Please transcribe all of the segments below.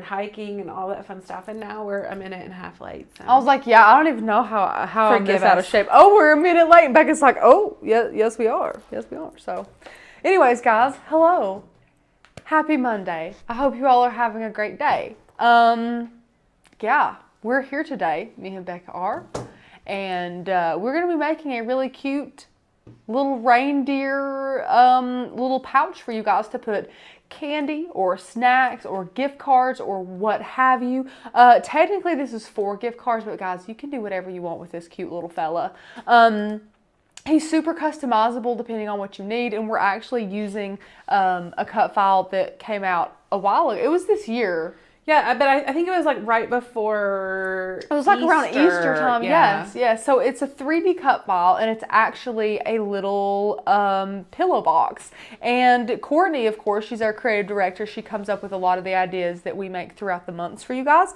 hiking and all that fun stuff, and now we're a minute and a half late. So. I was like, yeah, I don't even know how I'm this out of shape. Oh, we're a minute late. And Becca's like, oh, yeah, yes we are. Yes, we are. So anyways, guys, hello. Happy Monday. I hope you all are having a great day. Yeah, we're here today, me and Becca are, and we're going to be making a really cute little reindeer little pouch for you guys to put candy or snacks or gift cards or what have you. Technically this is 4 gift cards, but guys, you can do whatever you want with this cute little fella. He's super customizable depending on what you need, and we're actually using a cut file that came out a while ago. It was this year. Yeah, but I think it was like right before It was like Easter. around Easter time, yeah. yes. So it's a 3D cut file, and it's actually a little pillow box. And Courtney, of course, she's our creative director. She comes up with a lot of the ideas that we make throughout the months for you guys.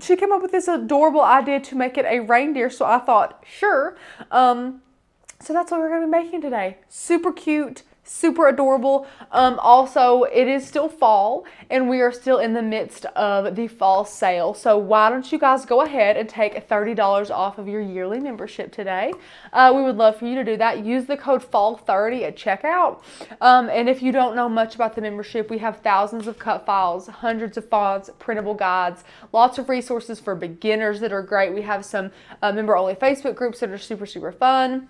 She came up with this adorable idea to make it a reindeer, so I thought, sure. So that's what we're going to be making today. Super cute. Super adorable. Also, it is still fall, and we are still in the midst of the fall sale. So why don't you guys go ahead and take $30 off of your yearly membership today? We would love for you to do that. Use the code FALL30 at checkout. And if you don't know much about the membership, we have thousands of cut files, hundreds of fonts, printable guides, lots of resources for beginners that are great. We have some member-only Facebook groups that are super, super fun.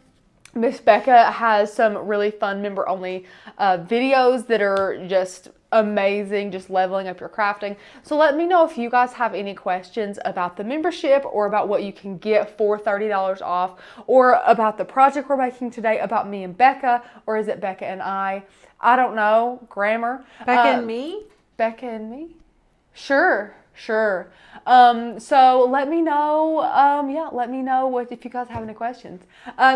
Miss Becca has some really fun member-only videos that are just amazing, just leveling up your crafting. So let me know if you guys have any questions about the membership or about what you can get for $30 off, or about the project we're making today, about me and Becca, or is it Becca and I? I don't know. Grammar. Becca and me? Becca and me? Sure. So let me know, let me know if you guys have any questions.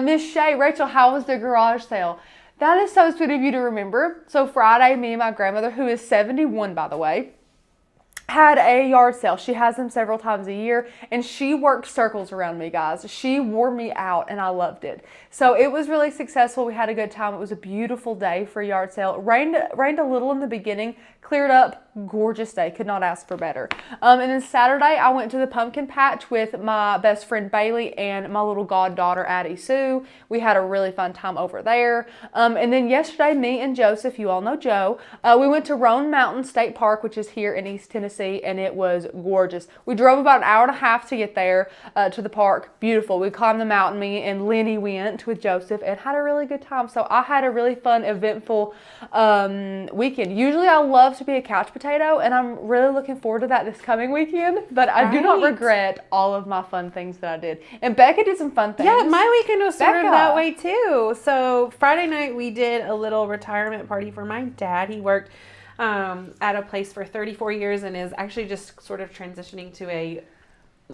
Miss Shay, Rachel, how was the garage sale? That is so sweet of you to remember. So Friday, me and my grandmother, who is 71, by the way, had a yard sale. She has them several times a year, and she worked circles around me, guys. She wore me out, and I loved it. So it was really successful. We had a good time. It was a beautiful day for a yard sale. It rained a little in the beginning, cleared up, gorgeous day. Could not ask for better. And then Saturday, I went to the pumpkin patch with my best friend Bailey and my little goddaughter Addie Sue. We had a really fun time over there. And then yesterday, me and Joseph, you all know Joe, we went to Roan Mountain State Park, which is here in East Tennessee, and it was gorgeous. We drove about an hour and a half to get there to the park. Beautiful. We climbed the mountain. Me and Lenny went with Joseph and had a really good time. So I had a really fun, eventful weekend. Usually I love to be a couch potato, and I'm really looking forward to that this coming weekend, but I do not regret all of my fun things that I did. And Becca did some fun things. Yeah, my weekend was sort of that way too. So Friday night we did a little retirement party for my dad. He worked at a place for 34 years and is actually just sort of transitioning to a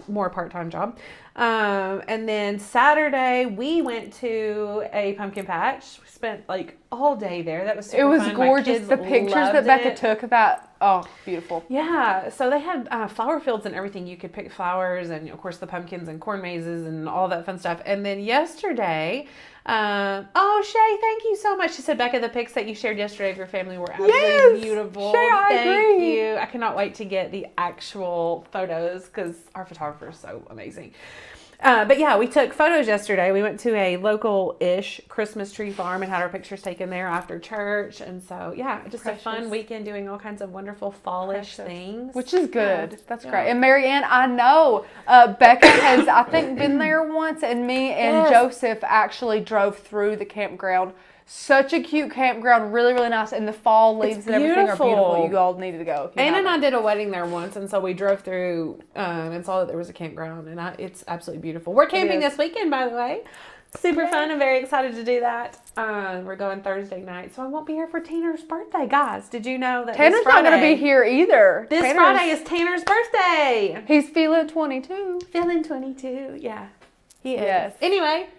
more part-time job. And then Saturday we went to a pumpkin patch. We spent like all day there. That was super fun. It was gorgeous. The pictures that Becca took of that, oh, beautiful. Yeah, so they had flower fields and everything. You could pick flowers, and of course the pumpkins and corn mazes and all that fun stuff. And then yesterday, oh, Shay, thank you so much. She said, Becca, the pics that you shared yesterday of your family were absolutely beautiful. Shay, I agree. Thank you. I cannot wait to get the actual photos because our photographer is so amazing. But yeah, we took photos yesterday. We went to a local-ish Christmas tree farm and had our pictures taken there after church. And so, yeah, just a fun weekend doing all kinds of wonderful fallish things. Which is good. Yeah. That's great. And Marianne, I know Becca has, I think, been there once, and me and Joseph actually drove through the campground. Such a cute campground, really, really nice. And the fall leaves and everything are beautiful. You all needed to go. Anna and I did a wedding there once, and so we drove through and saw that there was a campground, and it's absolutely beautiful. We're camping this weekend, by the way. Super fun. I'm very excited to do that. We're going Thursday night, so I won't be here for Tanner's birthday, guys. Did you know that Tanner's not going to be here either? This Friday is Tanner's birthday. He's feeling 22. Feeling 22, yeah. He is. Yes. Anyway.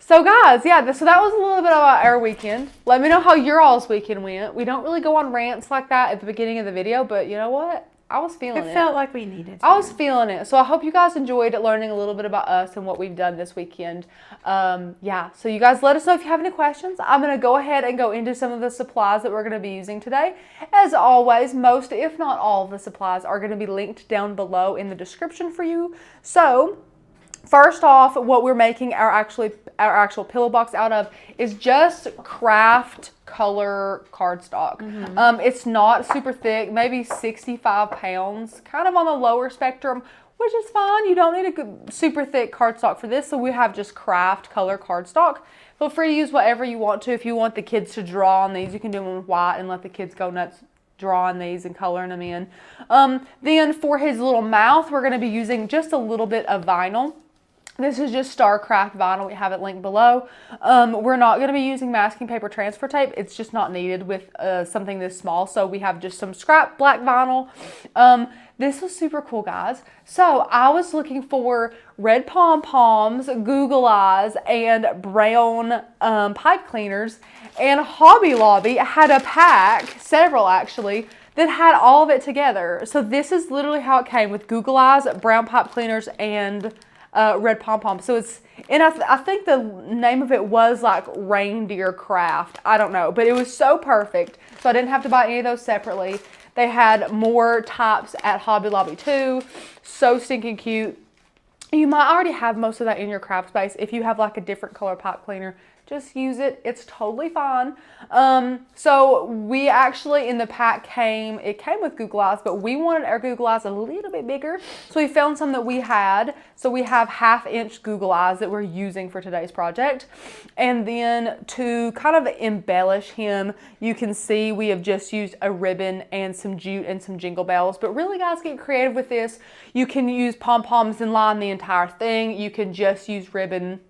So guys, yeah, so that was a little bit about our weekend. Let me know how your all's weekend went. We don't really go on rants like that at the beginning of the video, but you know what? I was feeling it. It felt like we needed to. I was feeling it. So I hope you guys enjoyed learning a little bit about us and what we've done this weekend. Yeah, so you guys let us know if you have any questions. I'm going to go ahead and go into some of the supplies that we're going to be using today. As always, most, if not all, of the supplies are going to be linked down below in the description for you. So first off, what we're making our actual pillow box out of is just craft color cardstock. It's not super thick, maybe 65 pounds, kind of on the lower spectrum, which is fine. You don't need a super thick cardstock for this, so we have just craft color cardstock. Feel free to use whatever you want to. If you want the kids to draw on these, you can do them with white and let the kids go nuts drawing these and coloring them in. Then for his little mouth, we're going to be using just a little bit of vinyl. This is just StarCraft vinyl. We have it linked below. We're not going to be using masking paper transfer tape. It's just not needed with something this small. So we have just some scrap black vinyl. This was super cool, guys. So I was looking for red pom-poms, Google eyes, and brown pipe cleaners. And Hobby Lobby had a pack, several actually, that had all of it together. So this is literally how it came, with Google eyes, brown pipe cleaners, and red pom-pom. So it's, and I think the name of it was like Reindeer Craft. I don't know, but it was so perfect. So I didn't have to buy any of those separately. They had more types at Hobby Lobby too. So stinking cute. You might already have most of that in your craft space. If you have like a different color pipe cleaner, just use it. It's totally fine. So we actually, in the pack it came with Google eyes, but we wanted our Google eyes a little bit bigger. So we found some that we had. So we have 1/2-inch Google eyes that we're using for today's project. And then to kind of embellish him, you can see we have just used a ribbon and some jute and some jingle bells. But really, guys, get creative with this. You can use pom-poms and line the entire thing. You can just use ribbon.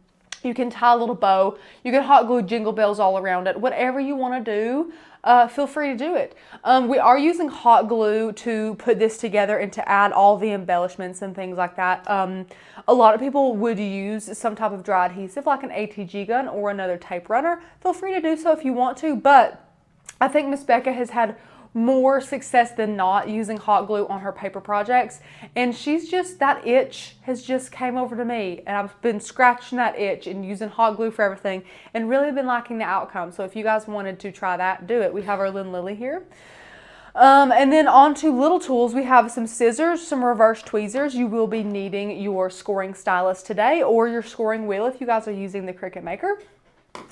You can tie a little bow. You can hot glue jingle bells all around it. Whatever you want to do, feel free to do it. We are using hot glue to put this together and to add all the embellishments and things like that. A lot of people would use some type of dry adhesive like an ATG gun or another tape runner. Feel free to do so if you want to, but I think Miss Becca has had more success than not using hot glue on her paper projects, and she's just, that itch has just came over to me, and I've been scratching that itch and using hot glue for everything and really been liking the outcome. So if you guys wanted to try that, do it. We have our Lynn Lily here. And then on to little tools, we have some scissors, some reverse tweezers. You will be needing your scoring stylus today, or your scoring wheel if you guys are using the Cricut Maker.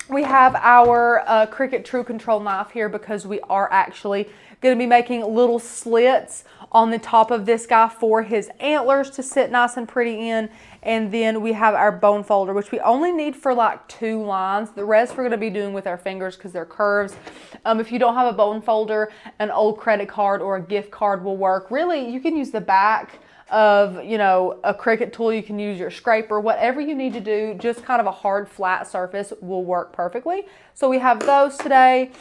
We have our Cricut TruControl knife here because we are actually going to be making little slits on the top of this guy for his antlers to sit nice and pretty in. And then we have our bone folder, which we only need for like 2 lines. The rest we're going to be doing with our fingers because they're curves. If you don't have a bone folder, an old credit card or a gift card will work. Really, you can use the back of, you know, a Cricut tool. You can use your scraper, whatever you need to do. Just kind of a hard flat surface will work perfectly. So we have those today,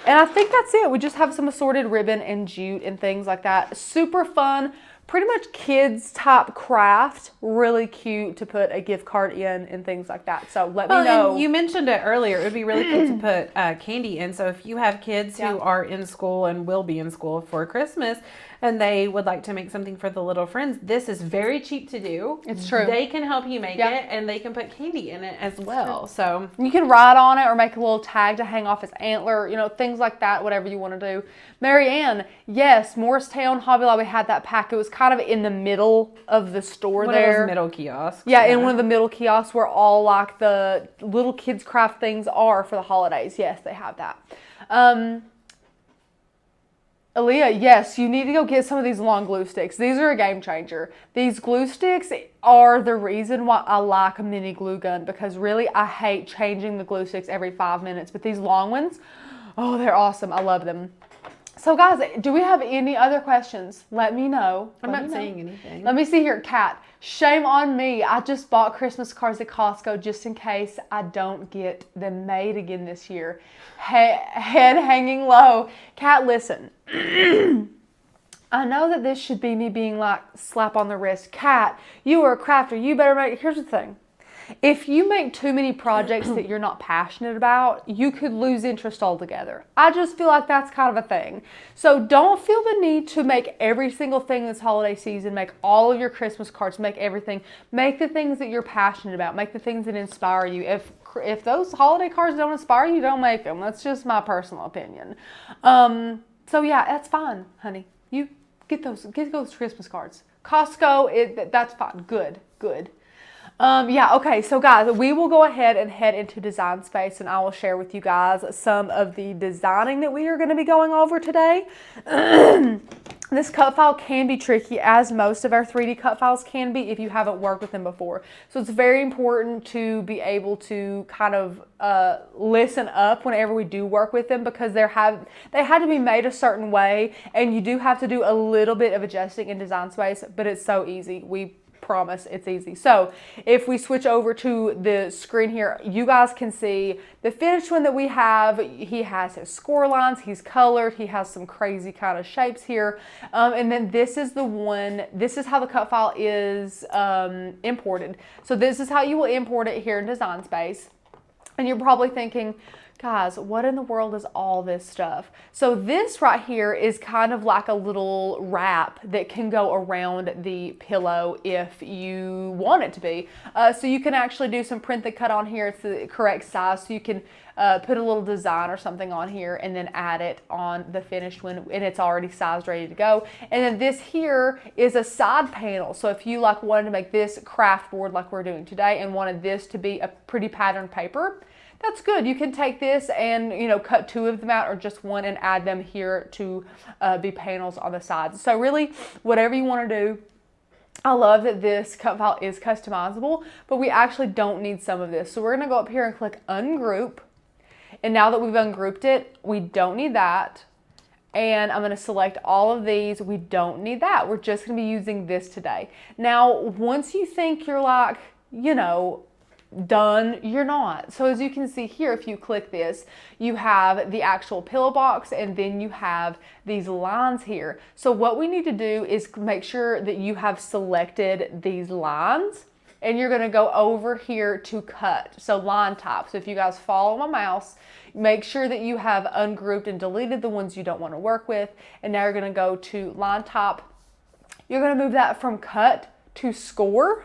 and I think that's it. We just have some assorted ribbon and jute and things like that. Super fun, pretty much kids type craft. Really cute to put a gift card in and things like that. So let me know. And you mentioned it earlier. It would be really cool to put candy in. So if you have kids who are in school and will be in school for Christmas, and they would like to make something for the little friends, this is very cheap to do. It's true. They can help you make it, and they can put candy in it as well. So you can write on it or make a little tag to hang off his antler, you know, things like that, whatever you want to do. Marianne, yes, Morristown Hobby Lobby had that pack. It was kind of in the middle of the store one there. Of those middle kiosks. Yeah, in one of the middle kiosks where all like the little kids craft things are for the holidays. Yes, they have that. Aaliyah, yes, you need to go get some of these long glue sticks. These are a game changer. These glue sticks are the reason why I like a mini glue gun, because really I hate changing the glue sticks every 5 minutes. But these long ones, oh, they're awesome. I love them. So guys, do we have any other questions? Let me know. I'm not saying anything. Let me see here, Kat. Shame on me. I just bought Christmas cards at Costco just in case I don't get them made again this year. Head hanging low. Kat, listen. I know that this should be me being like slap on the wrist. Kat, you are a crafter. You better make it. Here's the thing. if you make too many projects that you're not passionate about, you could lose interest altogether. I just feel like that's kind of a thing. So don't feel the need to make every single thing this holiday season, make all of your Christmas cards, make everything. Make the things that you're passionate about. Make the things that inspire you. If those holiday cards don't inspire you, don't make them. That's just my personal opinion. So yeah, that's fine, honey. You get those Christmas cards. Costco, that's fine. Good. Yeah, okay, so guys, we will go ahead and head into Design Space, and I will share with you guys some of the designing that we are going to be going over today. This cut file can be tricky, as most of our 3D cut files can be if you haven't worked with them before. So it's very important to be able to kind of listen up whenever we do work with them, because they had to be made a certain way, and you do have to do a little bit of adjusting in Design Space, but it's so easy. We promise it's easy. So if we switch over to the screen here, you guys can see the finished one that we have. He has his score lines, he's colored, he has some crazy kind of shapes here. And then this is how the cut file is imported. So this is how you will import it here in Design Space. And you're probably thinking, guys, what in the world is all this stuff? So this right here is kind of like a little wrap that can go around the pillow if you want it to be. So you can actually do some print that cut on here. It's the correct size. So you can put a little design or something on here and then add it on the finished one, and it's already sized, ready to go. And then this here is a side panel. So if you like wanted to make this craft board like we're doing today and wanted this to be a pretty patterned paper, that's good. You can take this and, cut two of them out or just one and add them here to be panels on the sides. So really, whatever you want to do. I love that this cut file is customizable, but we actually don't need some of this. So we're going to go up here and click Ungroup. And now that we've ungrouped it, we don't need that. And I'm going to select all of these. We don't need that. We're just going to be using this today. Now, once you think you're like, done, you're not. So as you can see here, if you click this, you have the actual pillow box, and then you have these lines here. So what we need to do is make sure that you have selected these lines, and you're going to go over here to cut. So line type. So if you guys follow my mouse, make sure that you have ungrouped and deleted the ones you don't want to work with. And now you're going to go to line type. You're going to move that from cut to score,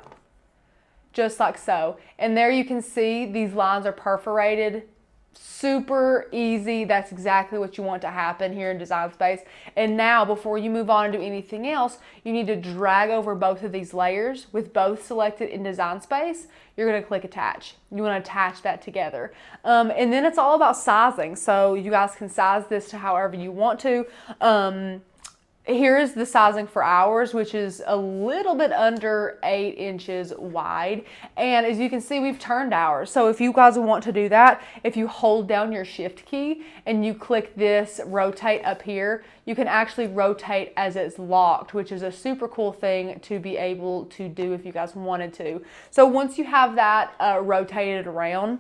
just like so. And there you can see these lines are perforated. Super easy. That's exactly what you want to happen here in Design Space. And now, before you move on and do anything else, you need to drag over both of these layers with both selected in Design Space. You're going to click attach. You want to attach that together. And then it's all about sizing. So you guys can size this to however you want to. Here is the sizing for ours, which is a little bit under 8 inches wide. And as you can see, we've turned ours. So if you guys want to do that, if you hold down your shift key and you click this rotate up here, you can actually rotate as it's locked, which is a super cool thing to be able to do if you guys wanted to. So once you have that rotated around,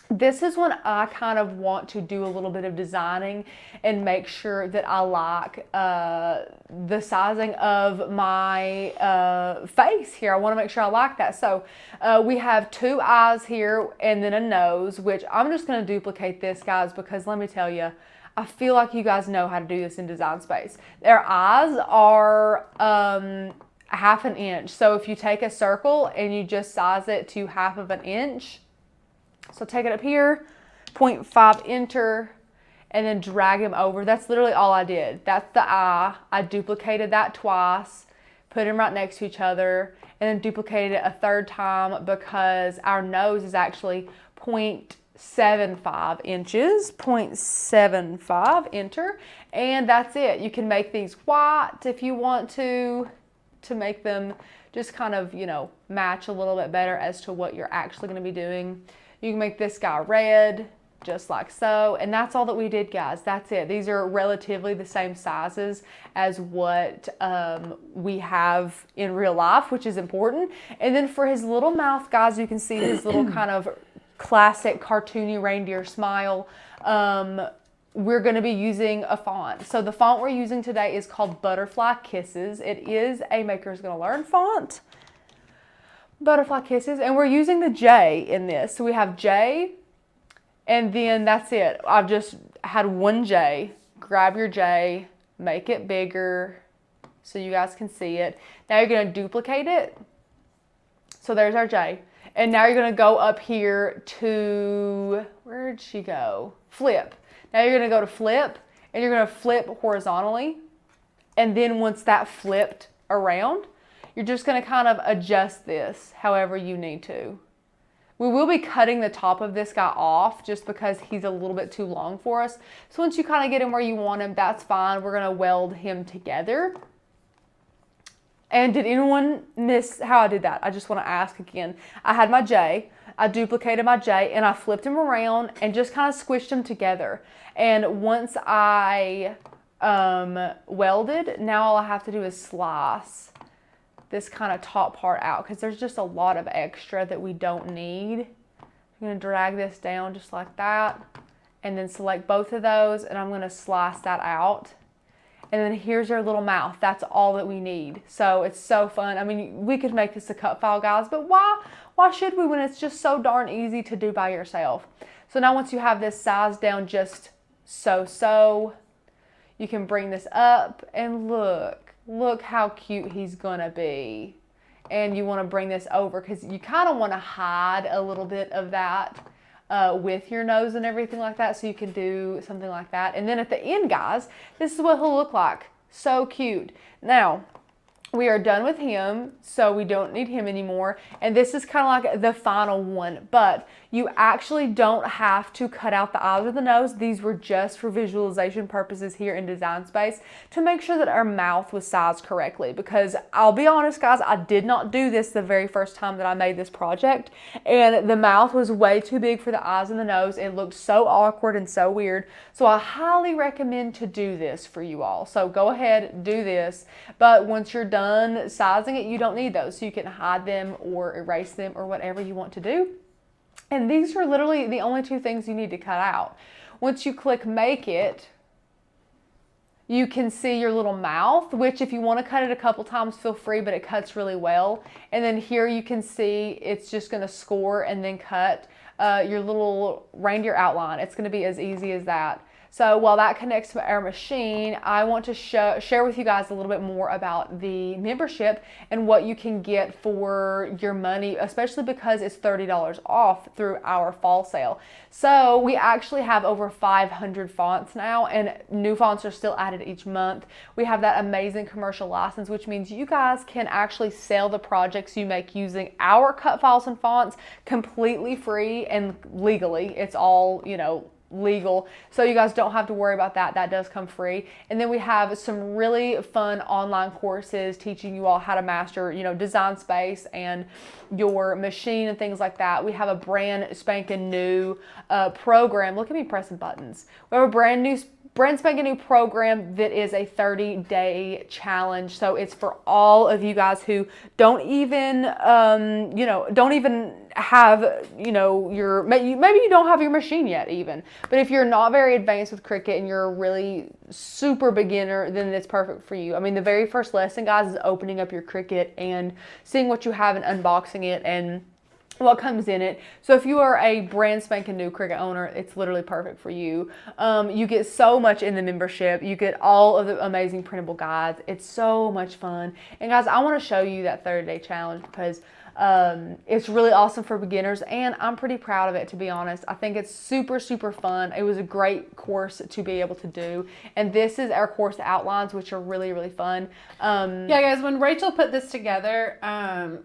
this is when I kind of want to do a little bit of designing and make sure that I like the sizing of my face here. I want to make sure I like that. So we have 2 eyes here and then a nose, which I'm just going to duplicate this, guys, because let me tell you, I feel like you guys know how to do this in Design Space. Their eyes are ½ an inch. So if you take a circle and you just size it to ½ an inch, so take it up here, 0.5 enter, and then drag him over. That's literally all I did. That's the eye. I duplicated that twice, put them right next to each other, and then duplicated it a 3rd time because our nose is actually 0.75 inches, 0.75, enter, and that's it. You can make these white if you want to make them just kind of, match a little bit better as to what you're actually going to be doing. You can make this guy red, just like so. And that's all that we did, guys. That's it. These are relatively the same sizes as what we have in real life, which is important. And then for his little mouth, guys, you can see his little kind of classic cartoony reindeer smile. We're going to be using a font. So the font we're using today is called Butterfly Kisses. It is a Maker's Gonna Learn font. butterfly kisses, and we're using the J in this. So we have J, and then that's it. I've just had one J. Grab your J, make it bigger so you guys can see it. Now you're going to duplicate it. So there's our J. And now you're going to go up here to, where'd she go? Flip. Now you're going to go to flip, and you're going to flip horizontally. And then once that flipped around, you're just going to kind of adjust this however you need to. We will be cutting the top of this guy off just because he's a little bit too long for us. So once you kind of get him where you want him, that's fine. We're going to weld him together. And did anyone miss how I did that? I just want to ask again. I had my J, I duplicated my J, and I flipped him around and just kind of squished them together. And once I welded, now all I have to do is slice this kind of top part out because there's just a lot of extra that we don't need. I'm going to drag this down just like that and then select both of those, and I'm going to slice that out. And then here's your little mouth. That's all that we need. So it's so fun. I mean, we could make this a cut file, guys, but why should we when it's just so darn easy to do by yourself? So now once you have this sized down just so, you can bring this up and look how cute he's gonna be. And you wanna bring this over because you kind of wanna hide a little bit of that with your nose and everything like that, so you can do something like that. And then at the end, guys, this is what he'll look like. So cute. Now, we are done with him, so we don't need him anymore. And this is kind of like the final one, but you actually don't have to cut out the eyes or the nose. These were just for visualization purposes here in Design Space to make sure that our mouth was sized correctly. Because I'll be honest, guys, I did not do this the very first time that I made this project. And the mouth was way too big for the eyes and the nose. It looked so awkward and so weird. So I highly recommend to do this for you all. So go ahead, do this. But once you're done sizing it, you don't need those. So you can hide them or erase them or whatever you want to do. And these are literally the only two things you need to cut out. Once you click make it, you can see your little mouth, which if you want to cut it a couple times, feel free, but it cuts really well. And then here you can see it's just going to score and then cut your little reindeer outline. It's going to be as easy as that. So while that connects to our machine, I want to share with you guys a little bit more about the membership and what you can get for your money, especially because it's $30 off through our fall sale. So we actually have over 500 fonts now, and new fonts are still added each month. We have that amazing commercial license, which means you guys can actually sell the projects you make using our cut files and fonts completely free and legally. It's all, legal, so you guys don't have to worry about that. That does come free. And then we have some really fun online courses teaching you all how to master, Design Space and your machine and things like that. We have a brand spanking new program. Look at me pressing buttons. We have a brand spanking new program that is a 30-day challenge. So it's for all of you guys who don't even have, maybe you don't have your machine yet even. But if you're not very advanced with Cricut and you're a really super beginner, then it's perfect for you. I mean, the very first lesson, guys, is opening up your Cricut and seeing what you have and unboxing it and what comes in it. So if you are a brand spanking new Cricut owner, it's literally perfect for you. You get so much in the membership. You get all of the amazing printable guides. It's so much fun. And guys, I want to show you that 30-day challenge because it's really awesome for beginners, and I'm pretty proud of it, to be honest. I think it's super, super fun. It was a great course to be able to do, and this is our course outlines, which are really, really fun. Yeah, guys, when Rachel put this together,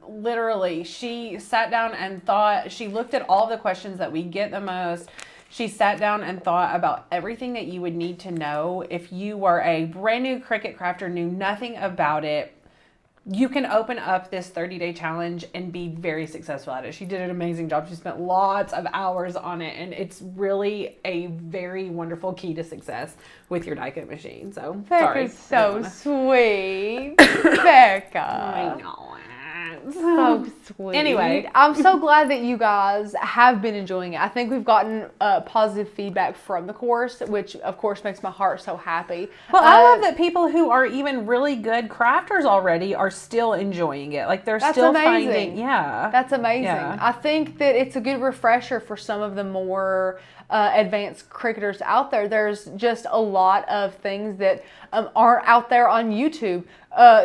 literally, she sat down and thought. She looked at all the questions that we get the most. She sat down and thought about everything that you would need to know if you were a brand new Cricut crafter, knew nothing about it. You can open up this 30-day challenge and be very successful at it. She did an amazing job. She spent lots of hours on it, and it's really a very wonderful key to success with your die cut machine. So, Becca's so sweet. Becca. I know. So sweet. Anyway. I'm so glad that you guys have been enjoying it. I think we've gotten positive feedback from the course, which of course makes my heart so happy. Well, I love that people who are even really good crafters already are still enjoying it. Like they're still finding, That's amazing. Yeah. I think that it's a good refresher for some of the more advanced cricketers out there. There's just a lot of things that aren't out there on YouTube.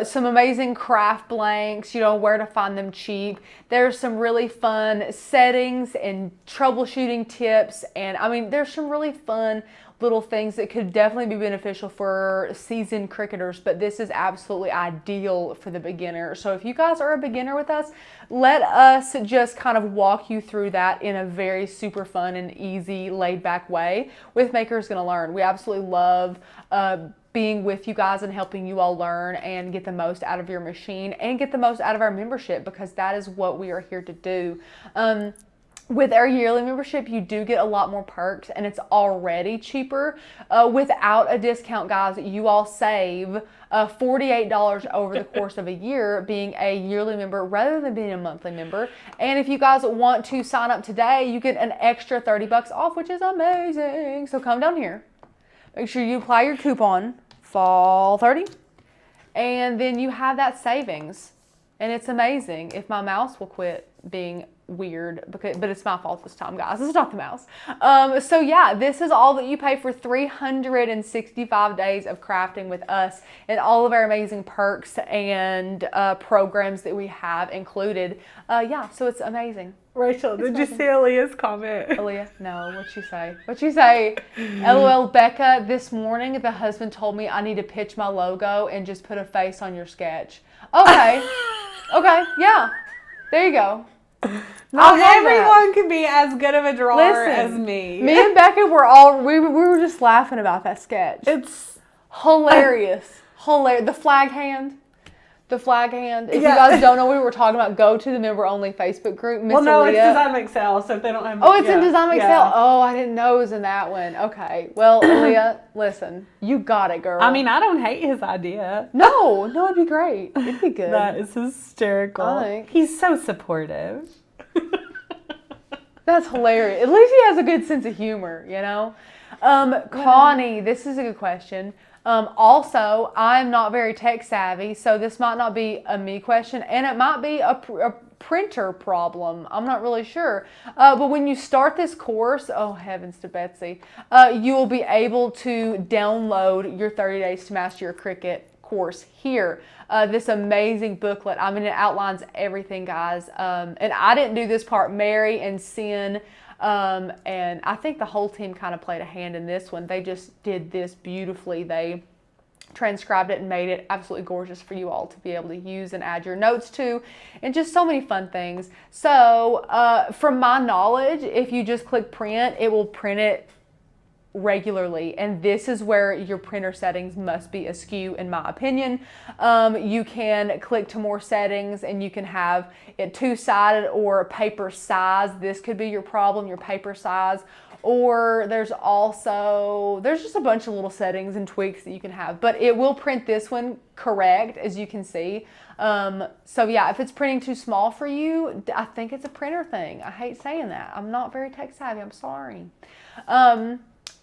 Some amazing craft blanks, where to find them cheap. There's some really fun settings and troubleshooting tips. And I mean, there's some really fun little things that could definitely be beneficial for seasoned cricketers, but this is absolutely ideal for the beginner. So if you guys are a beginner with us, let us just kind of walk you through that in a very super fun and easy, laid back way with Makers Gonna Learn. We absolutely love being with you guys and helping you all learn and get the most out of your machine and get the most out of our membership, because that is what we are here to do. With our yearly membership, you do get a lot more perks, and it's already cheaper. Without a discount, guys, you all save $48 over the course of a year being a yearly member rather than being a monthly member. And if you guys want to sign up today, you get an extra $30 off, which is amazing. So come down here. Make sure you apply your coupon, fall30, and then you have that savings. And it's amazing. If my mouse will quit being weird, but it's my fault this time, guys. It's not the mouse. So yeah, this is all that you pay for 365 days of crafting with us and all of our amazing perks and programs that we have included. Yeah, so it's amazing. Rachel, did you see Aaliyah's comment? Aaliyah, no, what'd she say? What'd she say? LOL, Becca, this morning the husband told me I need to pitch my logo and just put a face on your sketch. Okay. Okay, yeah. There you go. Not everyone can be as good of a drawer as me. Me and Becca we were just laughing about that sketch. It's hilarious. Hilarious. The flag hand. If you guys don't know what we were talking about, go to the member only Facebook group. Miss Aaliyah. It's Design Excel, so if they don't have it's in Design Excel. Oh, I didn't know it was in that one. Okay. Well, Aaliyah, listen. You got it, girl. I mean, I don't hate his idea. No, it'd be great. It'd be good. That is hysterical. He's so supportive. That's hilarious. At least he has a good sense of humor, Connie, this is a good question. Also, I'm not very tech savvy, so this might not be a me question, and it might be a printer problem. I'm not really sure. But when you start this course, oh heavens to Betsy, you will be able to download your 30 Days to Master Your Cricut course here. This amazing booklet. I mean, it outlines everything, guys. And I didn't do this part. Mary and Sin and I think the whole team kind of played a hand in this one. They just did this beautifully. They transcribed it and made it absolutely gorgeous for you all to be able to use and add your notes to, and just so many fun things. So from my knowledge, if you just click print, it will print it regularly, and this is where your printer settings must be askew, in my opinion. You can click to more settings and you can have it two-sided or paper size. This could be your problem, your paper size. Or there's just a bunch of little settings and tweaks that you can have, but it will print this one correct, as you can see. So yeah, if it's printing too small for you, I think it's a printer thing. I hate saying that. I'm not very tech savvy. I'm sorry.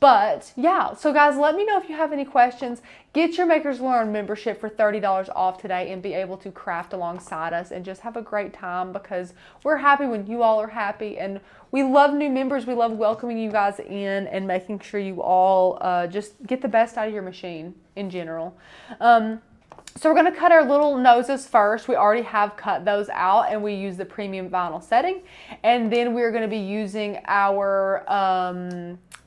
But yeah, so guys, let me know if you have any questions. Get your Makers Learn membership for $30 off today and be able to craft alongside us and just have a great time, because we're happy when you all are happy, and we love new members. We love welcoming you guys in and making sure you all just get the best out of your machine in general. So we're going to cut our little noses first. We already have cut those out, and we use the premium vinyl setting. And then we're going to be using our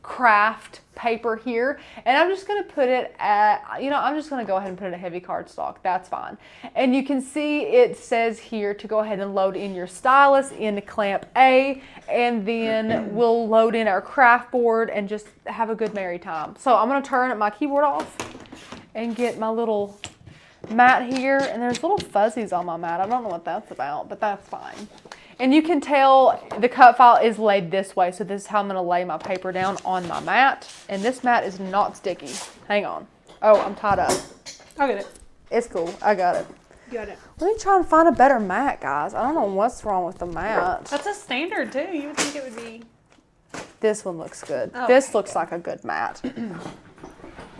craft paper here, and I'm just going to put it at, I'm just going to go ahead and put it at heavy cardstock. That's fine. And you can see it says here to go ahead and load in your stylus in clamp A, and then we'll load in our craft board and just have a good merry time. So I'm going to turn my keyboard off and get my little mat here, and there's little fuzzies on my mat. I don't know what that's about, but that's fine. And you can tell the cut file is laid this way, so this is how I'm going to lay my paper down on my mat. And this mat is not sticky. Hang on. Oh, I'm tied up. I'll get it. It's cool. I got it. Got it. Let me try and find a better mat, guys. I don't know what's wrong with the mat. That's a standard too. You would think it would be. This one looks good. Oh, this looks like a good mat.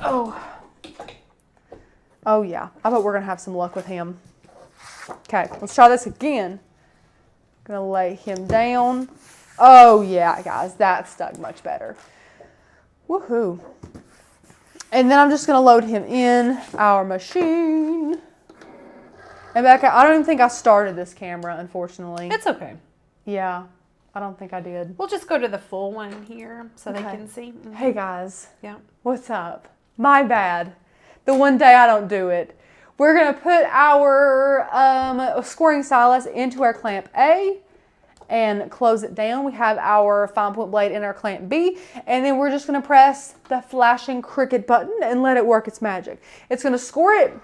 Oh. Oh yeah. I bet we're gonna have some luck with him. Okay, let's try this again. Gonna lay him down. Oh yeah, guys, that stuck much better. Woohoo. And then I'm just gonna load him in our machine. And Becca, I don't even think I started this camera, unfortunately. It's okay. Yeah, I don't think I did. We'll just go to the full one here so Okay. they can see. Mm-hmm. Hey guys. Yeah. What's up? My bad. The one day I don't do it. We're gonna put our scoring stylus into our clamp A and close it down. We have our fine point blade in our clamp B, and then we're just gonna press the flashing Cricut button and let it work its magic. It's gonna score it,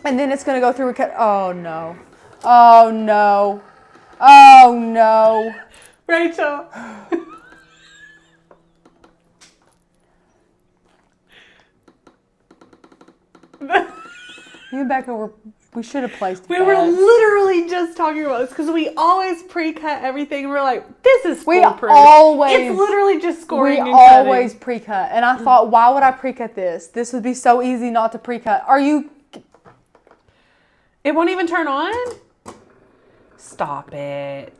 and then it's gonna go through and cut. Oh no. Oh no. Oh no. Rachel. You and Becca we should have placed We were literally just talking about this because we always pre-cut everything. We're like, this is foolproof. It's literally just scoring and always cutting. pre-cut. And I thought, why would I pre-cut this? This would be so easy not to pre-cut. Are you... It won't even turn on? Stop it.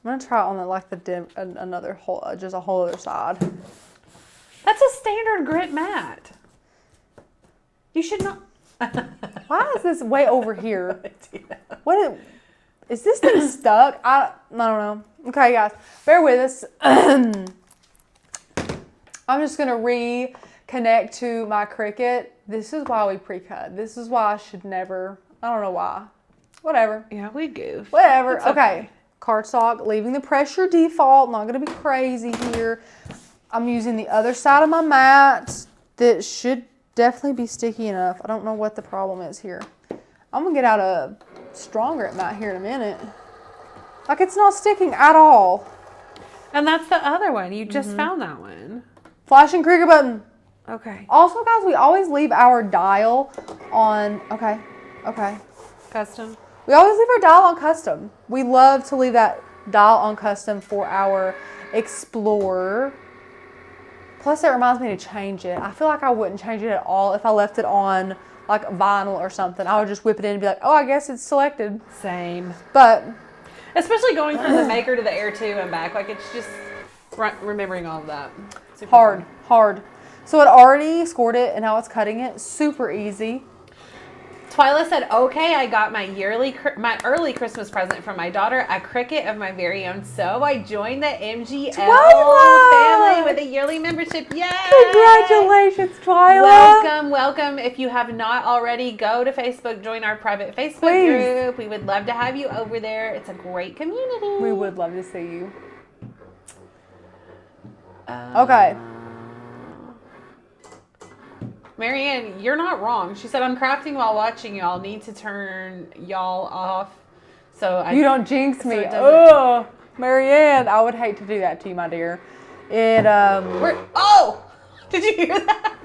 I'm gonna try it on another whole, just a whole other side. That's a standard grip mat. You should not. Why is this way over here? Is this thing stuck? I don't know. Okay, guys, bear with us. I'm just gonna reconnect to my Cricut. This is why we pre-cut. This is why I should never. I don't know why. Whatever. Yeah, we goof. Whatever. Okay. Cardstock, leaving the pressure default. Not gonna be crazy here. I'm using the other side of my mat that should definitely be sticky enough. I don't know what the problem is here. I'm gonna get out a stronger mat here in a minute. Like, it's not sticking at all. And that's the other one. You just found that one. Flashing Cricut button. Okay. Also, guys, we always leave our dial on. Okay. Custom. We always leave our dial on custom. We love to leave that dial on custom for our Explorer. Plus, it reminds me to change it. I feel like I wouldn't change it at all if I left it on like vinyl or something. I would just whip it in and be like, oh, I guess it's selected. Same. But especially going from the maker to the Air 2 and back. Like, it's just remembering all of that. Super hard. fun. So it already scored it and now it's cutting it. Super easy. Twyla said, okay, I got my early Christmas present from my daughter, a Cricut of my very own. So I joined the MGL family with a yearly membership. Yay! Congratulations, Twyla. Welcome. If you have not already, go to Facebook, join our private Facebook group. We would love to have you over there. It's a great community. We would love to see you. Okay. Marianne, you're not wrong. She said, I'm crafting while watching y'all. Need to turn y'all off. You don't jinx me. Oh, Marianne, I would hate to do that to you, my dear. Oh! Did you hear that?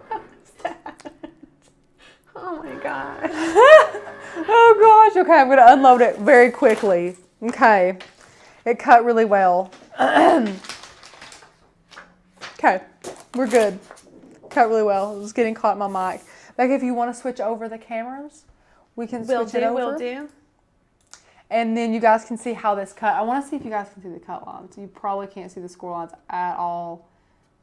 What was that? Oh my God. Oh gosh. Okay, I'm going to unload it very quickly. Okay. It cut really well. Okay, we're good. Cut really well. It was getting caught in my mic. Like, if you want to switch over the cameras, we can switch it over. We'll do. And then you guys can see how this cut. I want to see if you guys can see the cut lines. You probably can't see the score lines at all.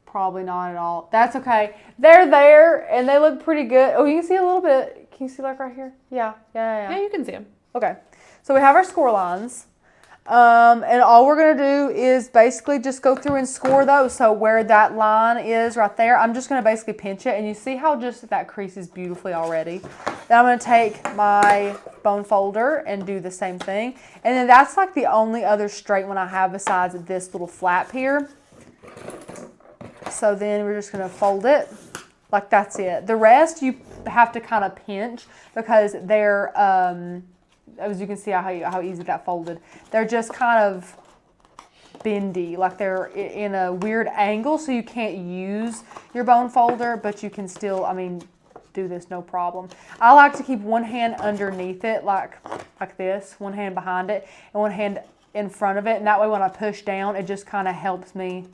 Probably not at all. That's okay. They're there, and they look pretty good. Oh, you can see a little bit. Can you see, like, right here? Yeah. Yeah, you can see them. Okay. So we have our score lines. And all we're going to do is basically just go through and score those. So where that line is right there, I'm just going to basically pinch it. And you see how just that crease is beautifully already. Then I'm going to take my bone folder and do the same thing. And then that's like the only other straight one I have besides this little flap here. So then we're just going to fold it. Like, that's it. The rest you have to kind of pinch because they're... as you can see how easy that folded. They're just kind of bendy, like they're in a weird angle, so you can't use your bone folder, but you can still, I mean, do this no problem. I like to keep one hand underneath it, like this, one hand behind it, and one hand in front of it, and that way when I push down, it just kind of helps me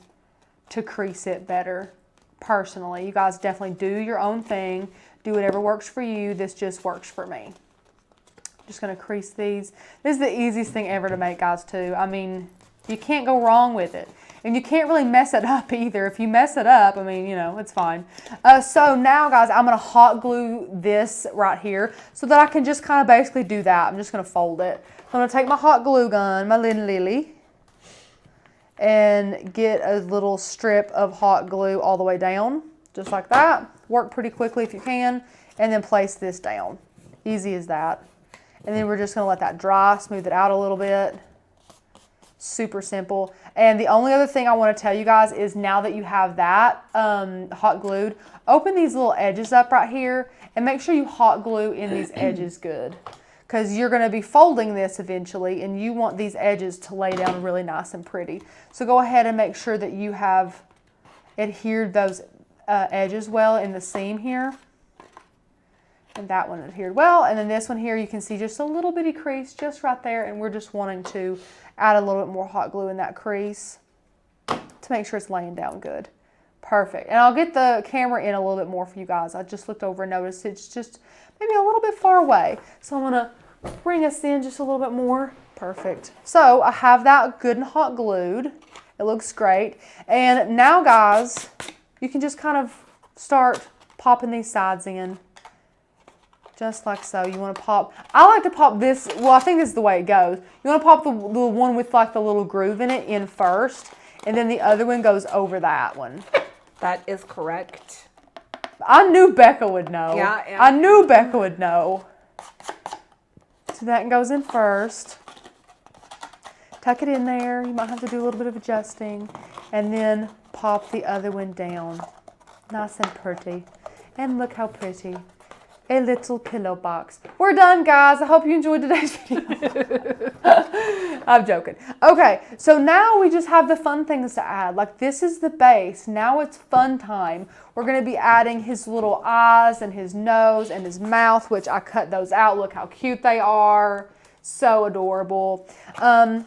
to crease it better. Personally, you guys definitely do your own thing. Do whatever works for you. This just works for me. Just going to crease these. This is the easiest thing ever to make, guys, too. I mean, you can't go wrong with it. And you can't really mess it up either. If you mess it up, I mean, you know, it's fine. So now, guys, I'm going to hot glue this right here so that I can just kind of basically do that. I'm just going to fold it. So I'm going to take my hot glue gun, my Lynn Lily, and get a little strip of hot glue all the way down, just like that. Work pretty quickly if you can, and then place this down. Easy as that. And then we're just gonna let that dry, smooth it out a little bit. Super simple. And the only other thing I wanna tell you guys is now that you have that hot glued, open these little edges up right here and make sure you hot glue in these edges good. Because you're going to be folding this eventually, and you want these edges to lay down really nice and pretty. So go ahead and make sure that you have adhered those edges well in the seam here. And that one adhered well. And then this one here, you can see just a little bitty crease just right there, and we're just wanting to add a little bit more hot glue in that crease to make sure it's laying down good. Perfect. And I'll get the camera in a little bit more for you guys. I just looked over and noticed it's just maybe a little bit far away. So I'm going to bring us in just a little bit more. Perfect. So I have that good and hot glued. It looks great. And now, guys, you can just kind of start popping these sides in. Just like so. You want to pop, I like to pop this, well, I think this is the way it goes. You want to pop the one with like the little groove in it in first, and then the other one goes over that one. That is correct. I knew Becca would know. Yeah. I knew Becca would know. So that goes in first. Tuck it in there. You might have to do a little bit of adjusting. And then pop the other one down. Nice and pretty. And look how pretty. A little pillow box. We're done, guys. I hope you enjoyed today's video. I'm joking. Okay, so now we just have the fun things to add. Like, this is the base. Now it's fun time. We're going to be adding his little eyes and his nose and his mouth, which I cut those out. Look how cute they are. So adorable. And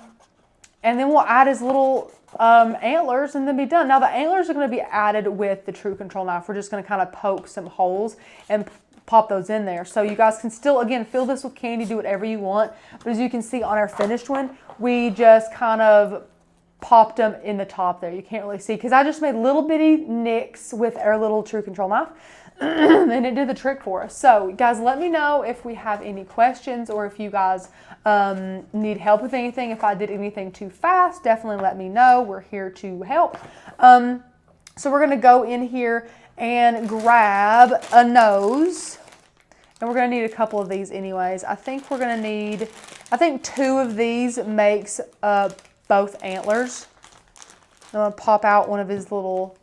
then we'll add his little antlers and then be done. Now, the antlers are going to be added with the TruControl knife. We're just going to kind of poke some holes and pop those in there. So you guys can still, again, fill this with candy, do whatever you want. But as you can see on our finished one, we just kind of popped them in the top there. You can't really see because I just made little bitty nicks with our little TruControl knife and it did the trick for us. So guys, let me know if we have any questions or if you guys need help with anything. If I did anything too fast, definitely let me know. We're here to help. So we're going to go in here and grab a nose, and we're going to need a couple of these anyways. I think we're going to need, I think 2 of these makes both antlers. I'm going to pop out one of his a little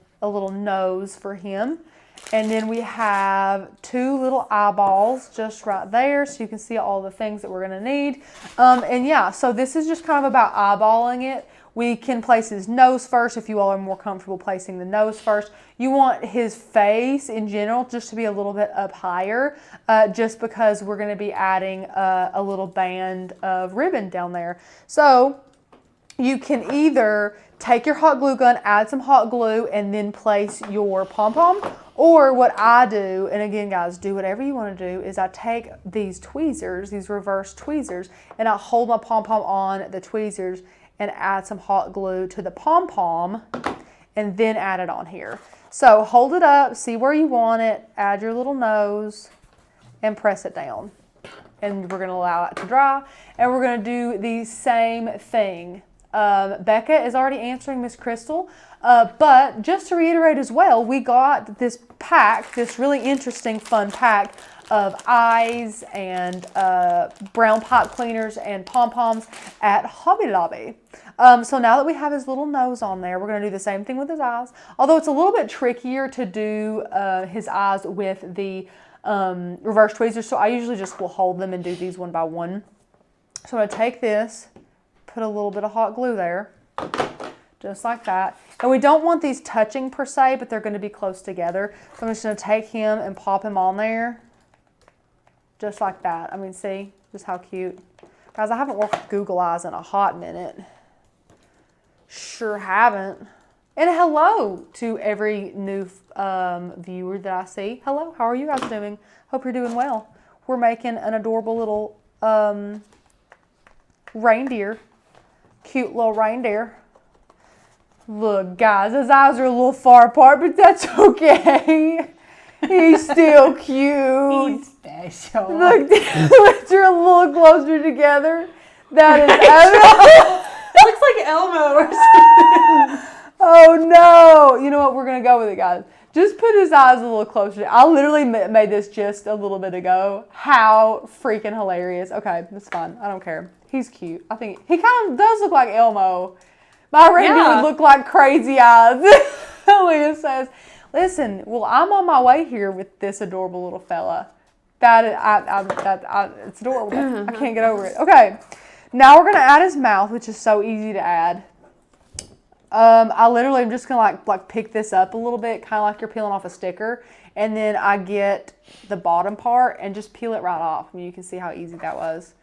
nose for him. And then we have 2 little eyeballs just right there, so you can see all the things that we're going to need. And yeah, so this is just kind of about eyeballing it. We can place his nose first if you all are more comfortable placing the nose first. You want his face in general just to be a little bit up higher, just because we're going to be adding a little band of ribbon down there. So you can either take your hot glue gun, add some hot glue, and then place your pom-pom. Or what I do, and again guys, do whatever you want to do, is I take these tweezers, these reverse tweezers, and I hold my pom-pom on the tweezers and add some hot glue to the pom-pom and then add it on here. So hold it up, see where you want it, add your little nose and press it down. And we're going to allow it to dry, and we're going to do the same thing. Becca is already answering Miss Crystal, but just to reiterate as well, we got this pack, this really interesting fun pack of eyes and brown pipe cleaners and pom-poms at Hobby Lobby. So now that we have his little nose on there, we're going to do the same thing with his eyes, although it's a little bit trickier to do his eyes with the reverse tweezers, so I usually just will hold them and do these one by one. So I'm going to take this, put a little bit of hot glue there, just like that. And we don't want these touching per se, but they're going to be close together. So I'm just going to take him and pop him on there, just like that. I mean, see, just how cute. Guys, I haven't worked with Google Eyes in a hot minute. Sure haven't. And hello to every new viewer that I see. Hello, how are you guys doing? Hope you're doing well. We're making an adorable little reindeer. Cute little reindeer. Look, guys, his eyes are a little far apart, but that's okay. He's still cute. He's special. Look, let's a little closer together. That is Looks like Elmo or something. Oh no! You know what? We're gonna go with it, guys. Just put his eyes a little closer. I literally made this just a little bit ago. How freaking hilarious! Okay, that's fine. I don't care. He's cute. I think he kind of does look like Elmo. My reindeer would look like Crazy Eyes. Leah says, "Listen, well, I'm on my way here with this adorable little fella. It's adorable. I can't get over it. Okay, now we're gonna add his mouth, which is so easy to add. I literally am just gonna like pick this up a little bit, kind of like you're peeling off a sticker, and then I get the bottom part and just peel it right off. I mean, you can see how easy that was.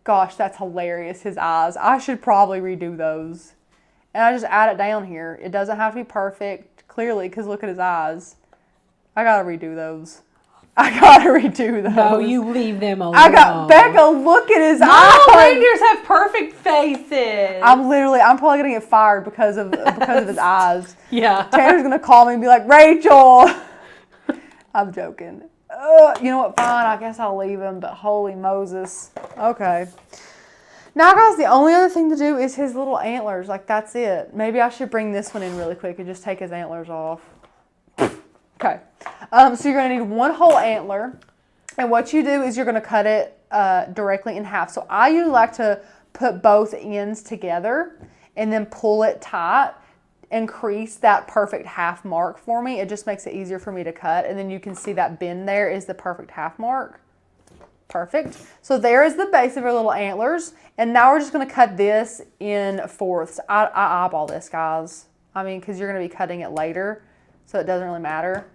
Gosh, that's hilarious. His eyes. I should probably redo those. And I just add it down here. It doesn't have to be perfect, clearly, because look at his eyes. I gotta redo those. No, you leave them alone. Becca, look at his eyes. Reindeers have perfect faces. I'm probably gonna get fired because of his eyes. Yeah. Tanner's gonna call me and be like, Rachel. I'm joking. You know what? Fine. I guess I'll leave him. But holy Moses. Okay. Now, guys, the only other thing to do is his little antlers. Like, that's it. Maybe I should bring this one in really quick and just take his antlers off. Okay. So you're going to need one whole antler. And what you do is you're going to cut it directly in half. So I usually like to put both ends together and then pull it tight and crease that perfect half mark for me. It just makes it easier for me to cut. And then you can see that bend there is the perfect half mark. Perfect. So there is the base of our little antlers. And now we're just going to cut this in fourths. I eyeball this, guys. I mean, because you're going to be cutting it later, so it doesn't really matter.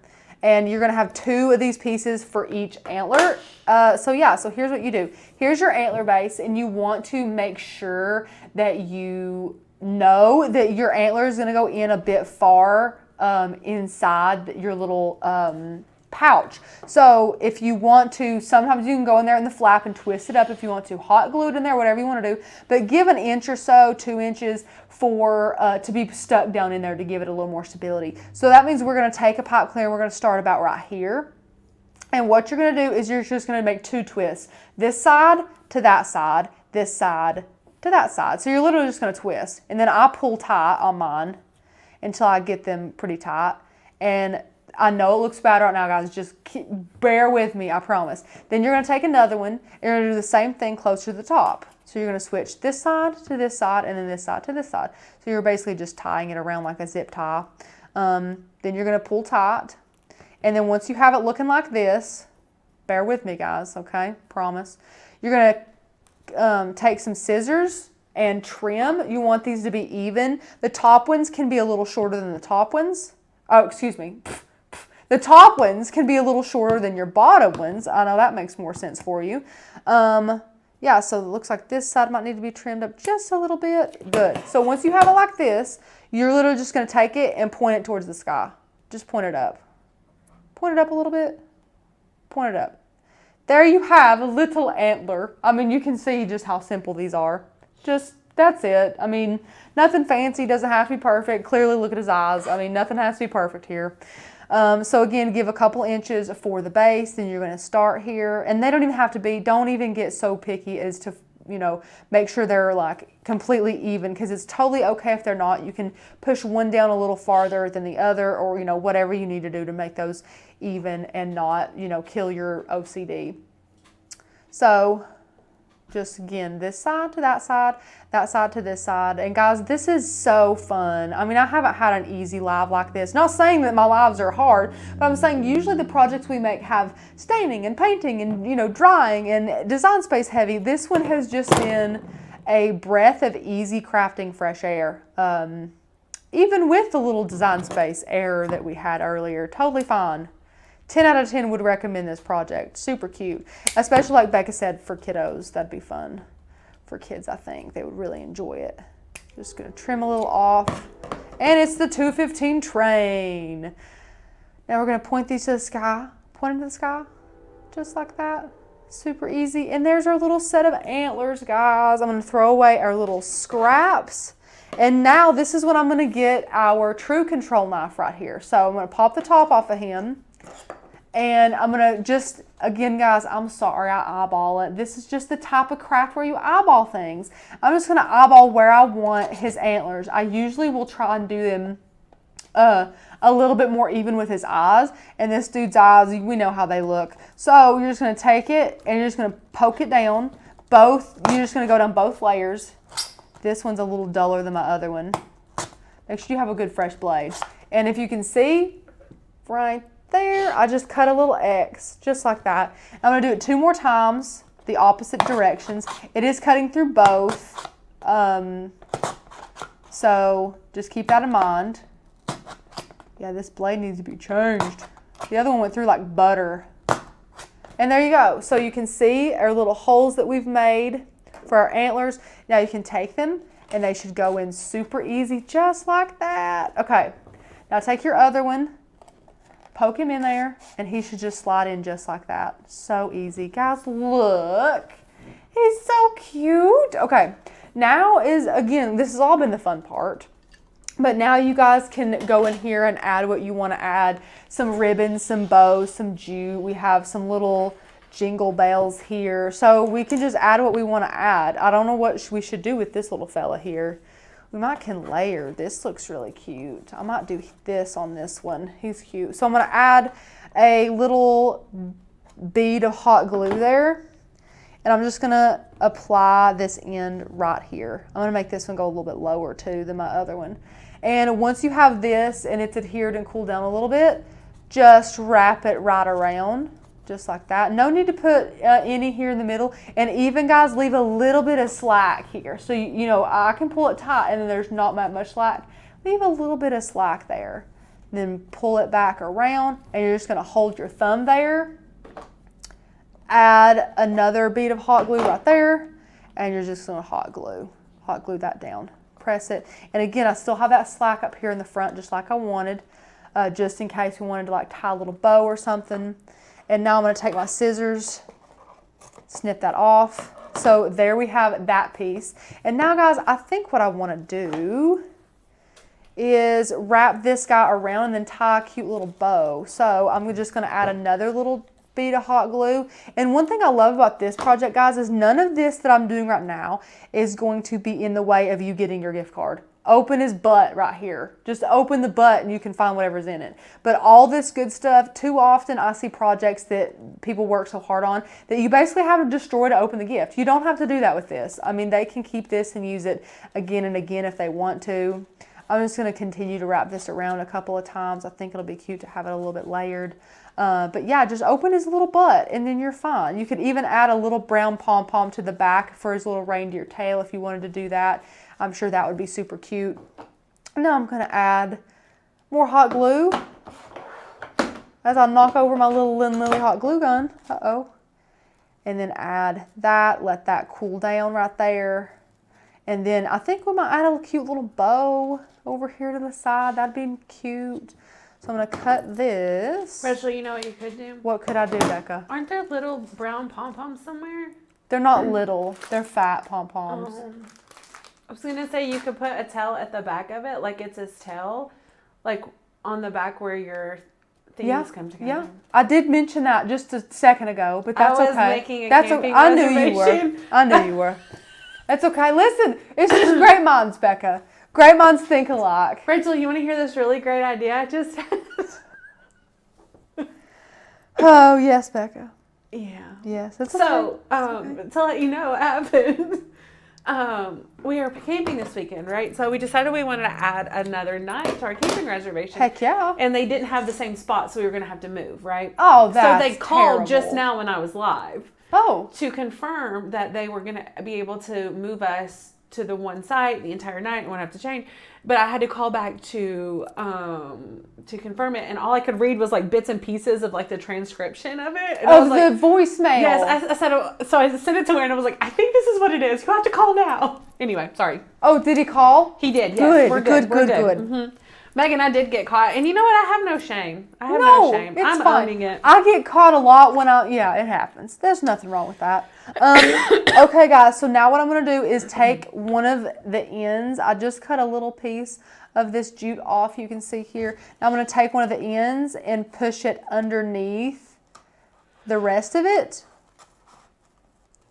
And you're going to have 2 of these pieces for each antler. So here's what you do. Here's your antler base, and you want to make sure that you know that your antler is going to go in a bit far inside your little pouch. So if you want to, sometimes you can go in there in the flap and twist it up if you want to, hot glue it in there, whatever you want to do, but give an inch or so, 2 inches for to be stuck down in there to give it a little more stability. So that means we're going to take a pipe cleaner, we're going to start about right here. And what you're going to do is you're just going to make 2 twists. This side to that side, this side to that side. So you're literally just going to twist. And then I pull tight on mine until I get them pretty tight. And I know it looks bad right now, guys. Just bear with me, I promise. Then you're going to take another one, and you're going to do the same thing closer to the top. So you're going to switch this side to this side, and then this side to this side. So you're basically just tying it around like a zip tie. Then you're going to pull tight. And then once you have it looking like this, bear with me, guys, okay? Promise. You're going to take some scissors and trim. You want these to be even. The top ones can be a little shorter than the top ones. Oh, excuse me. The top ones can be a little shorter than your bottom ones. I know that makes more sense for you. Yeah, so it looks like this side might need to be trimmed up just a little bit. Good. So once you have it like this, you're literally just going to take it and point it towards the sky. Just point it up. Point it up a little bit. Point it up. There you have a little antler. I mean, you can see just how simple these are. Just, that's it. I mean, nothing fancy. Doesn't have to be perfect. Clearly, look at his eyes. I mean, nothing has to be perfect here. So again, give a couple inches for the base. Then you're going to start here. And they don't even have to be, don't even get so picky as to, you know, make sure they're like completely even, because it's totally okay if they're not. You can push one down a little farther than the other, or, you know, whatever you need to do to make those even and not, you know, kill your OCD. So just again, this side to that side to this side. And guys, this is so fun. I mean, I haven't had an easy live like this. Not saying that my lives are hard, but I'm saying usually the projects we make have staining and painting and, you know, drying and design space heavy. This one has just been a breath of easy crafting fresh air. even with the little design space error that we had earlier, totally fine. 10 out of 10 would recommend this project. Super cute. Especially like Becca said, for kiddos. That'd be fun. For kids, I think. They would really enjoy it. Just going to trim a little off. And it's the 215 train. Now we're going to point these to the sky. Point them to the sky. Just like that. Super easy. And there's our little set of antlers, guys. I'm going to throw away our little scraps. And now this is when I'm going to get our TruControl knife right here. So I'm going to pop the top off of him. And I'm going to just, again, guys, I'm sorry I eyeball it. This is just the type of craft where you eyeball things. I'm just going to eyeball where I want his antlers. I usually will try and do them a little bit more even with his eyes. And this dude's eyes, we know how they look. So you're just going to take it and you're just going to poke it down. You're just going to go down both layers. This one's a little duller than my other one. Make sure you have a good fresh blade. And if you can see right there, I just cut a little X just like that. I'm going to do it 2 more times, the opposite directions. It is cutting through both. So just keep that in mind. Yeah, this blade needs to be changed. The other one went through like butter. And there you go. So you can see our little holes that we've made for our antlers. Now you can take them and they should go in super easy just like that. Okay, now take your other one, poke him in there, and he should just slide in just like that. So easy. Guys, look. He's so cute. Okay, now again, this has all been the fun part. But now you guys can go in here and add what you want to add. Some ribbons, some bows, some jute. We have some little jingle bells here. So we can just add what we want to add. I don't know what we should do with this little fella here. We might can layer. This looks really cute. I might do this on this one. He's cute. So I'm going to add a little bead of hot glue there. And I'm just going to apply this end right here. I'm going to make this one go a little bit lower too than my other one. And once you have this and it's adhered and cooled down a little bit, just wrap it right around, just like that. No need to put any here in the middle. And even, guys, leave a little bit of slack here. So, you know, I can pull it tight and then there's not that much slack. Leave a little bit of slack there. Then pull it back around and you're just going to hold your thumb there. Add another bead of hot glue right there. And you're just going to hot glue that down. Press it. And again, I still have that slack up here in the front just like I wanted, just in case we wanted to like tie a little bow or something. And now I'm going to take my scissors, snip that off. So there we have that piece. And now, guys, I think what I want to do is wrap this guy around and then tie a cute little bow. So I'm just going to add another little bead of hot glue. And one thing I love about this project, guys, is none of this that I'm doing right now is going to be in the way of you getting your gift card. Open his butt right here. Just open the butt and you can find whatever's in it. But all this good stuff, too often I see projects that people work so hard on that you basically have to destroy to open the gift. You don't have to do that with this. I mean, they can keep this and use it again and again if they want to. I'm just going to continue to wrap this around a couple of times. I think it'll be cute to have it a little bit layered. But yeah, just open his little butt and then you're fine. You could even add a little brown pom-pom to the back for his little reindeer tail if you wanted to do that. I'm sure that would be super cute. Now I'm going to add more hot glue as I knock over my little Lynn Lily hot glue gun. Uh-oh. And then add that, let that cool down right there. And then I think we might add a cute little bow over here to the side. That'd be cute. So I'm going to cut this. Rachel, you know what you could do? What could I do, Becca? Aren't there little brown pom-poms somewhere? They're not little. They're fat pom-poms. I was going to say you could put a tail at the back of it, like it's his tail, like on the back where your things come together. Yeah, I did mention that just a second ago, but that's okay. I was making a camping I knew you were. I knew you were. That's okay. Listen, it's just great minds, Becca. Great minds think alike. Rachel, you want to hear this really great idea I just had? Oh, yes, Becca. Yeah. Yes, that's so, okay. To let you know what happened, we are camping this weekend, right? So we decided we wanted to add another night to our camping reservation. Heck yeah. And they didn't have the same spot, so we were going to have to move, right? Oh, that's So they called terrible. just now when I was live. Oh. To confirm that they were going to be able to move us to the one site the entire night and wouldn't have to change. But I had to call back to confirm it, and all I could read was like bits and pieces of like the transcription of it. And I was the voicemail. Yes, I said so. I sent it to her, and I was like, I think this is what it is. You have to call now. Anyway, sorry. Oh, did he call? He did. Yes. Good. We're Good. We're Good. Mm-hmm. Megan, I did get caught, and you know what? I have no shame. I have no shame. I'm fine. owning it. I get caught a lot when it happens. There's nothing wrong with that. Okay, guys, so now what I'm going to do is take one of the ends. I just cut a little piece of this jute off, you can see here. Now I'm going to take one of the ends and push it underneath the rest of it.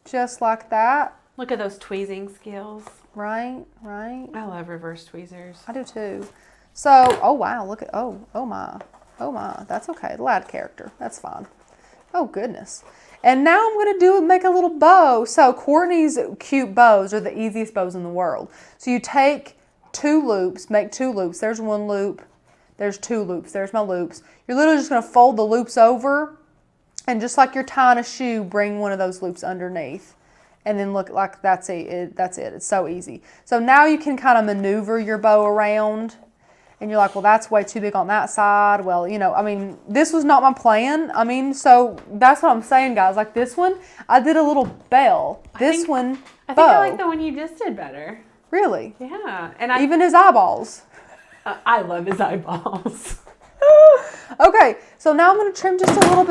Just like that. Look at those tweezing skills. Right. I love reverse tweezers. I do too. So, oh wow, look at, oh my, that's okay, it'll add character, that's fine. Oh goodness. And now I'm going to make a little bow. So Courtney's cute bows are the easiest bows in the world. So you take 2 loops, make 2 loops, there's 1 loop, there's 2 loops, there's my loops. You're literally just going to fold the loops over, and just like you're tying a shoe, bring one of those loops underneath. And then look, like that's it, it's so easy. So now you can kind of maneuver your bow around. And you're like, well, that's way too big on that side. Well, you know, I mean, this was not my plan. I mean, so that's what I'm saying, guys. Like this one, I did a little bell. I think I like the one you just did better. Really? Yeah. Even his eyeballs. I love his eyeballs. Okay, so now I'm going to trim just a little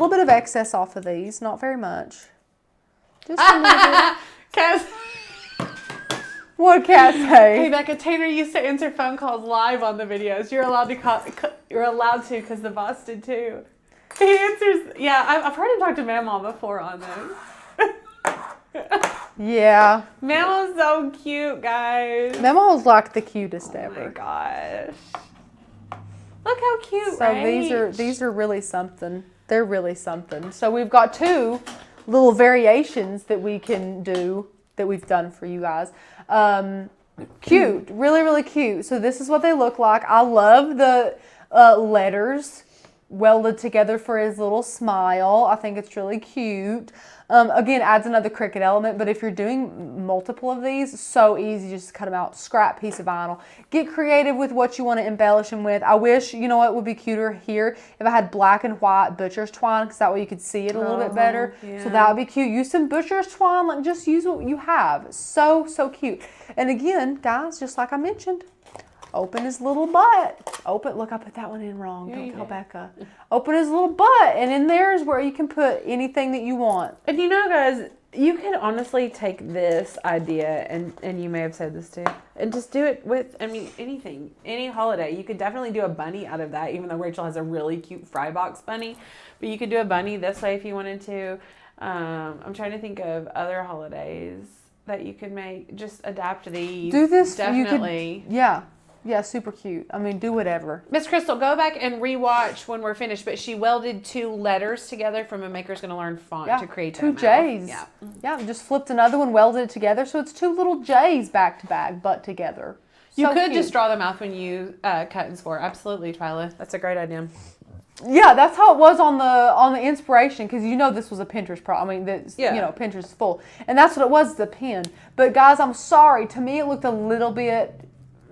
bit of excess off of these. Not very much. Just a little bit. What Cat say? Hey Becca, Tanner used to answer phone calls live on the videos. You're allowed to because the boss did too. He answers. Yeah, I've heard him talk to Mamaw before on this. Yeah. Mamaw's so cute, guys. Mamaw's like the cutest ever. Oh my gosh. Look how cute, so right? these are really something. They're really something. So we've got 2 little variations that we can do that we've done for you guys. Cute, really, really cute. So this is what they look like. I love the letters welded together for his little smile. I think it's really cute. Again, adds another Cricut element, but if you're doing multiple of these, so easy, just cut them out, scrap piece of vinyl. Get creative with what you want to embellish them with. I wish, you know what would be cuter here, if I had black and white butcher's twine, because that way you could see it a little bit better. Yeah. So that would be cute. Use some butcher's twine, like just use what you have. So, so cute. And again, guys, just like I mentioned, open his little butt. Look, I put that one in wrong. Don't tell Becca. Open his little butt, and in there is where you can put anything that you want. And you know, guys, you could honestly take this idea, and you may have said this too, and just do it with, I mean, anything, any holiday. You could definitely do a bunny out of that, even though Rachel has a really cute fry box bunny. But you could do a bunny this way if you wanted to. I'm trying to think of other holidays that you could make. Just adapt these. Do this. Definitely. Yeah, super cute. I mean, do whatever. Miss Crystal, go back and rewatch when we're finished, but she welded 2 letters together from A Maker's Gonna Learn font to create 2 J's. Yeah, just flipped another one, welded it together, so it's 2 little J's back to back, but together. You could just draw the mouth when you cut and score. Absolutely, Twyla. That's a great idea. Yeah, that's how it was on the inspiration, because you know this was a Pinterest Pinterest is full, and that's what it was, the pen. But guys, I'm sorry. To me, it looked a little bit.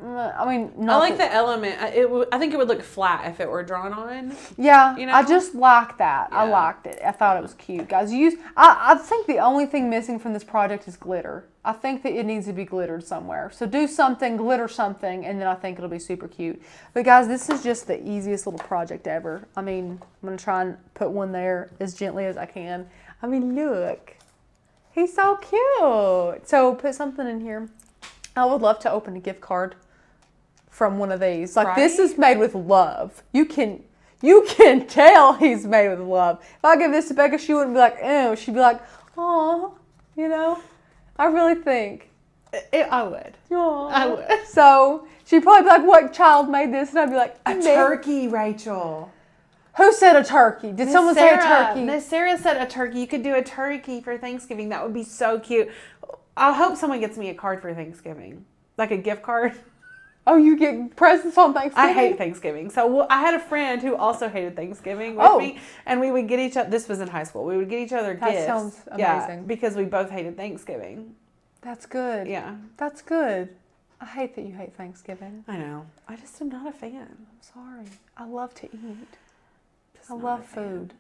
I mean, I like the element. I think it would look flat if it were drawn on. Yeah, you know? I just like that. Yeah. I liked it. I thought it was cute, guys. I think the only thing missing from this project is glitter. I think that it needs to be glittered somewhere. So do something, glitter something, and then I think it'll be super cute. But guys, this is just the easiest little project ever. I mean, I'm going to try and put one there as gently as I can. I mean, look. He's so cute. So put something in here. I would love to open a gift card from one of these. Like, this is made with love. You can tell he's made with love. If I give this to Becca, she wouldn't be like, ew. She'd be like, oh, you know. I really think. I would. Aww. I would. So she'd probably be like, what child made this? And I'd be like, a turkey, Rachel. Who said a turkey? Did someone say a turkey? Miss Sarah said a turkey. You could do a turkey for Thanksgiving. That would be so cute. I hope someone gets me a card for Thanksgiving. Like a gift card. Oh, you get presents on Thanksgiving? I hate Thanksgiving. So I had a friend who also hated Thanksgiving with me. And we would get each other, this was in high school, we would get each other gifts. That sounds amazing. Yeah, because we both hated Thanksgiving. That's good. Yeah. That's good. I hate that you hate Thanksgiving. I know. I just am not a fan. I'm sorry. I love to eat. Just I not love a fan. food.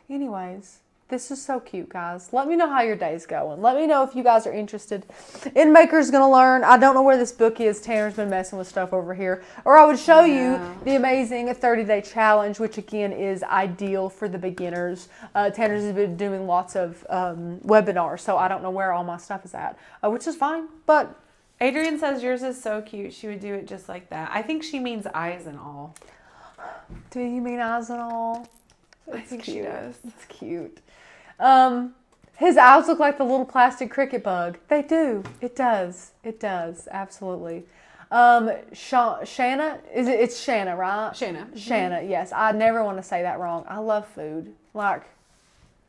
Anyways, this is so cute, guys. Let me know how your day's going. Let me know if you guys are interested in Maker's Gonna Learn. I don't know where this book is. Tanner's been messing with stuff over here. Or I would show you the amazing 30-day challenge, which again is ideal for the beginners. Tanner's has been doing lots of webinars, so I don't know where all my stuff is at, which is fine. But Adrienne says yours is so cute. She would do it just like that. I think she means eyes and all. do you mean eyes and all? I think she does. It's cute. His eyes look like the little plastic Cricut bug. They do. It does. It does. Absolutely. Shanna, it's Shanna, right? Shanna. Shanna, yes. I never want to say that wrong. I love food. Like,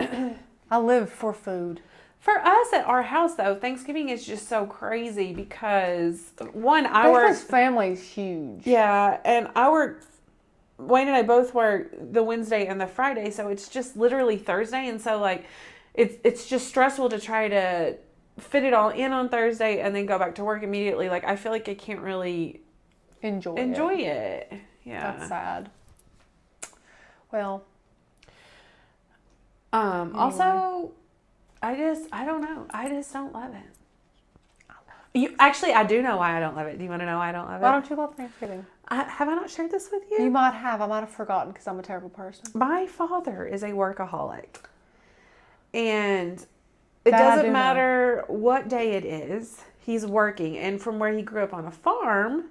I live for food. For us at our house, though, Thanksgiving is just so crazy because, one, I work... Because family's huge. Yeah, and I work... Wayne and I both work the Wednesday and the Friday, so it's just literally Thursday, and so, like, it's just stressful to try to fit it all in on Thursday and then go back to work immediately. Like, I feel like I can't really enjoy it. Yeah. That's sad. Well. Anyway. Also, I don't know. I just don't love it. Actually, I do know why I don't love it. Do you want to know why I don't love it? Why don't you love Thanksgiving? Have I not shared this with you? You might have. I might have forgotten because I'm a terrible person. My father is a workaholic. And it doesn't matter what day it is, he's working. And from where he grew up on a farm,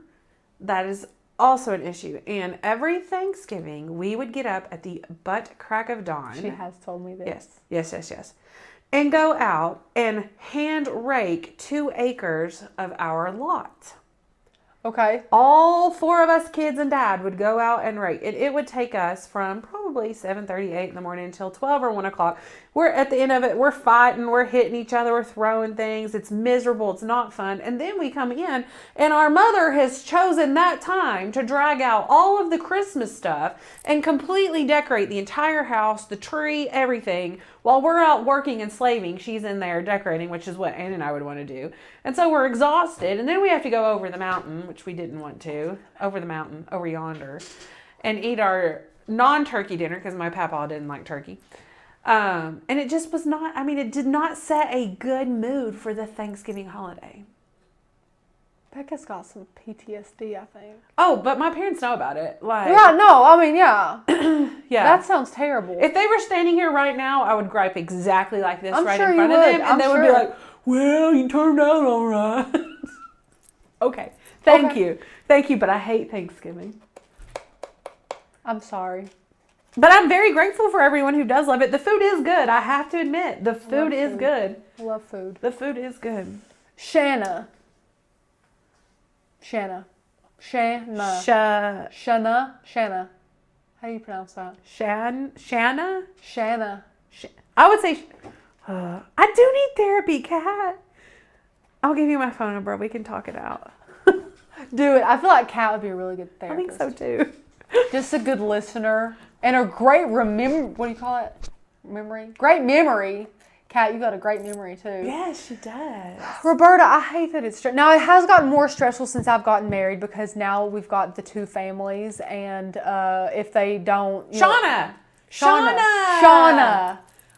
that is also an issue. And every Thanksgiving, we would get up at the butt crack of dawn. She has told me this. Yes. And go out and hand rake 2 acres of our lot. Okay. All 4 of us kids and Dad would go out and rake. It would take us from probably 7:38 in the morning until 12 or 1 o'clock. We're at the end of it. We're fighting. We're hitting each other. We're throwing things. It's miserable. It's not fun. And then we come in, and our mother has chosen that time to drag out all of the Christmas stuff and completely decorate the entire house, the tree, everything. While we're out working and slaving, she's in there decorating, which is what Ann and I would want to do. And so we're exhausted. And then we have to go over the mountain, which we didn't want to, over the mountain, over yonder, and eat our non-turkey dinner because my papa didn't like turkey. And it just was not, it did not set a good mood for the Thanksgiving holiday. Becca's got some PTSD, I think. Oh, but my parents know about it. Yeah. Yeah. That sounds terrible. If they were standing here right now, I would gripe exactly like this I'm right sure in front you of would. them. And I'm they would be sure. like, well, you turned out all right. Okay. Thank you, but I hate Thanksgiving. I'm sorry. But I'm very grateful for everyone who does love it. The food is good. I have to admit, the food is good. I love food. The food is good. Shanna. How do you pronounce that? Shanna? Shanna. I would say, I do need therapy, Kat. I'll give you my phone number. We can talk it out. Do it. I feel like Kat would be a really good therapist. I think so too. Just a good listener and a great what do you call it? Memory? Great memory. Kat, you got a great memory too. Yes, she does. Roberta, I hate that it's now it has gotten more stressful since I've gotten married because now we've got the 2 families and if they don't Shauna.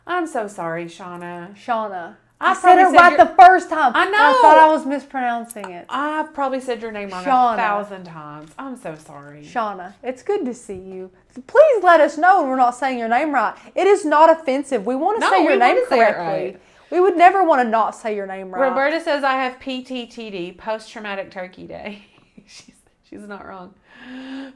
I'm so sorry, Shauna. I said it right the first time. I know. I thought I was mispronouncing it. I've probably said your name wrong Shauna. 1,000 times. I'm so sorry. Shauna, it's good to see you. Please let us know when we're not saying your name right. It is not offensive. We want to say your name correctly. Right. We would never want to not say your name right. Roberta says I have PTTD, post-traumatic turkey day. She's not wrong.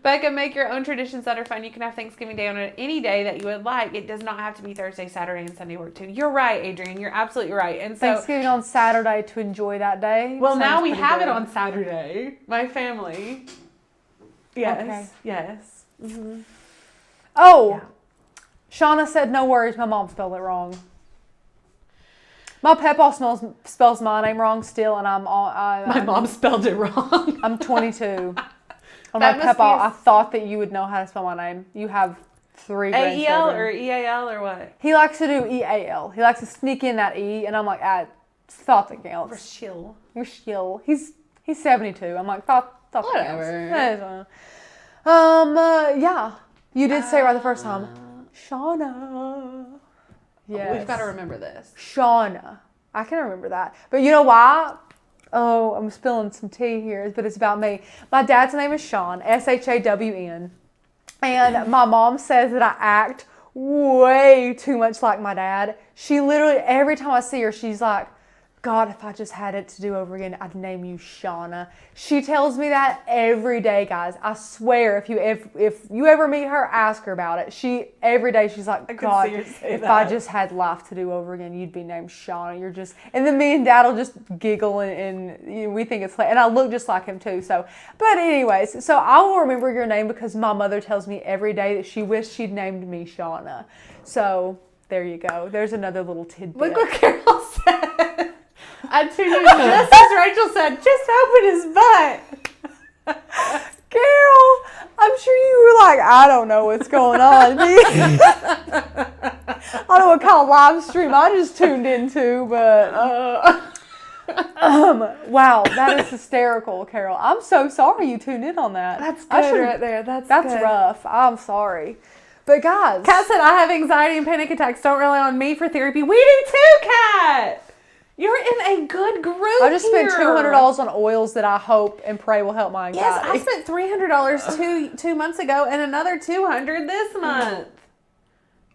Becca, make your own traditions that are fun. You can have Thanksgiving Day on any day that you would like. It does not have to be Thursday, Saturday, and Sunday work too. You're right, Adrienne. You're absolutely right. And so Thanksgiving on Saturday to enjoy that day. Well, now we have it on Saturday. My family. Yes. Okay. Yes. Mm-hmm. Oh, yeah. Shauna said, no worries. My mom spelled it wrong. My Pepaw spells my name wrong still, and my mom spelled it wrong. I'm 22. On my Pepaw, I thought that you would know how to spell my name. You have 3 grandchildren. A-E-L or E-A-L or what? He likes to do E-A-L. He likes to sneak in that E, and I'm like, thought that counts. Rashiel. He's 72. I'm like, thought Whatever. That counts. Yeah. You did say it right the first time. Shauna. Yes. We've got to remember this. Shauna. I can remember that. But you know why? Oh, I'm spilling some tea here, but it's about me. My dad's name is Sean, S-H-A-W-N. And my mom says that I act way too much like my dad. She literally, every time I see her, she's like, God, if I just had it to do over again, I'd name you Shauna. She tells me that every day, guys. I swear, if you ever meet her, ask her about it. Every day she's like, God, if I just had life to do over again, you'd be named Shauna. You're just, and then me and Dad will just giggle and we think it's like, and I look just like him too. So, but anyways, so I will remember your name because my mother tells me every day that she wished she'd named me Shauna. So there you go. There's another little tidbit. Look what Carol said. I tuned in just as Rachel said, just open his butt. Carol, I'm sure you were like, I don't know what's going on. I don't know what kind of live stream I just tuned into, but wow, that is hysterical, Carol. I'm so sorry you tuned in on that. That's good right there. That's good. Rough. I'm sorry. But guys. Kat said, I have anxiety and panic attacks. Don't rely on me for therapy. We do too, Kat. You're in a good group. I just spent $200 on oils that I hope and pray will help my anxiety. Yes, I spent $300 two months ago and another $200 this month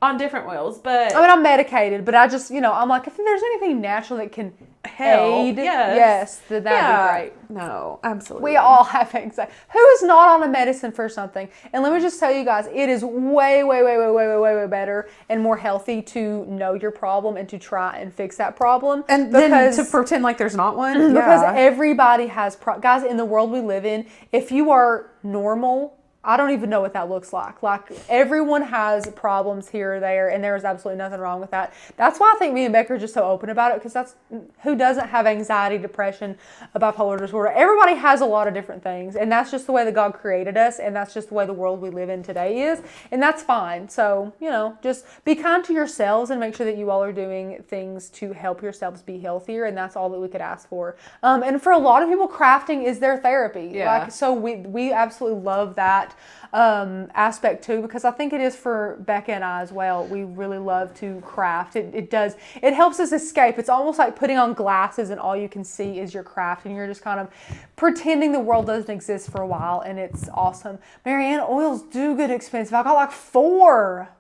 on different oils. But I mean, I'm medicated, but I just, I'm like, if there's anything natural that can aid, yes, then that'd be great. No, absolutely. We all have anxiety. Who is not on a medicine for something? And let me just tell you guys, it is way, way, way, way, way, way, way, way better and more healthy to know your problem and to try and fix that problem. And then to pretend like there's not one. Because everybody has, guys, in the world we live in, if you are normal, I don't even know what that looks like. Like, everyone has problems here or there, and there is absolutely nothing wrong with that. That's why I think me and Becca are just so open about it, because who doesn't have anxiety, depression, a bipolar disorder? Everybody has a lot of different things, and that's just the way that God created us, and that's just the way the world we live in today is, and that's fine. So, just be kind to yourselves and make sure that you all are doing things to help yourselves be healthier, and that's all that we could ask for. And for a lot of people, crafting is their therapy. Yeah. So we absolutely love that aspect too, because I think it is for Becca and I as well. We really love to craft. It helps us escape. It's almost like putting on glasses and all you can see is your craft, and you're just kind of pretending the world doesn't exist for a while, and it's awesome. Marianne, oils do get expensive. I got like 4.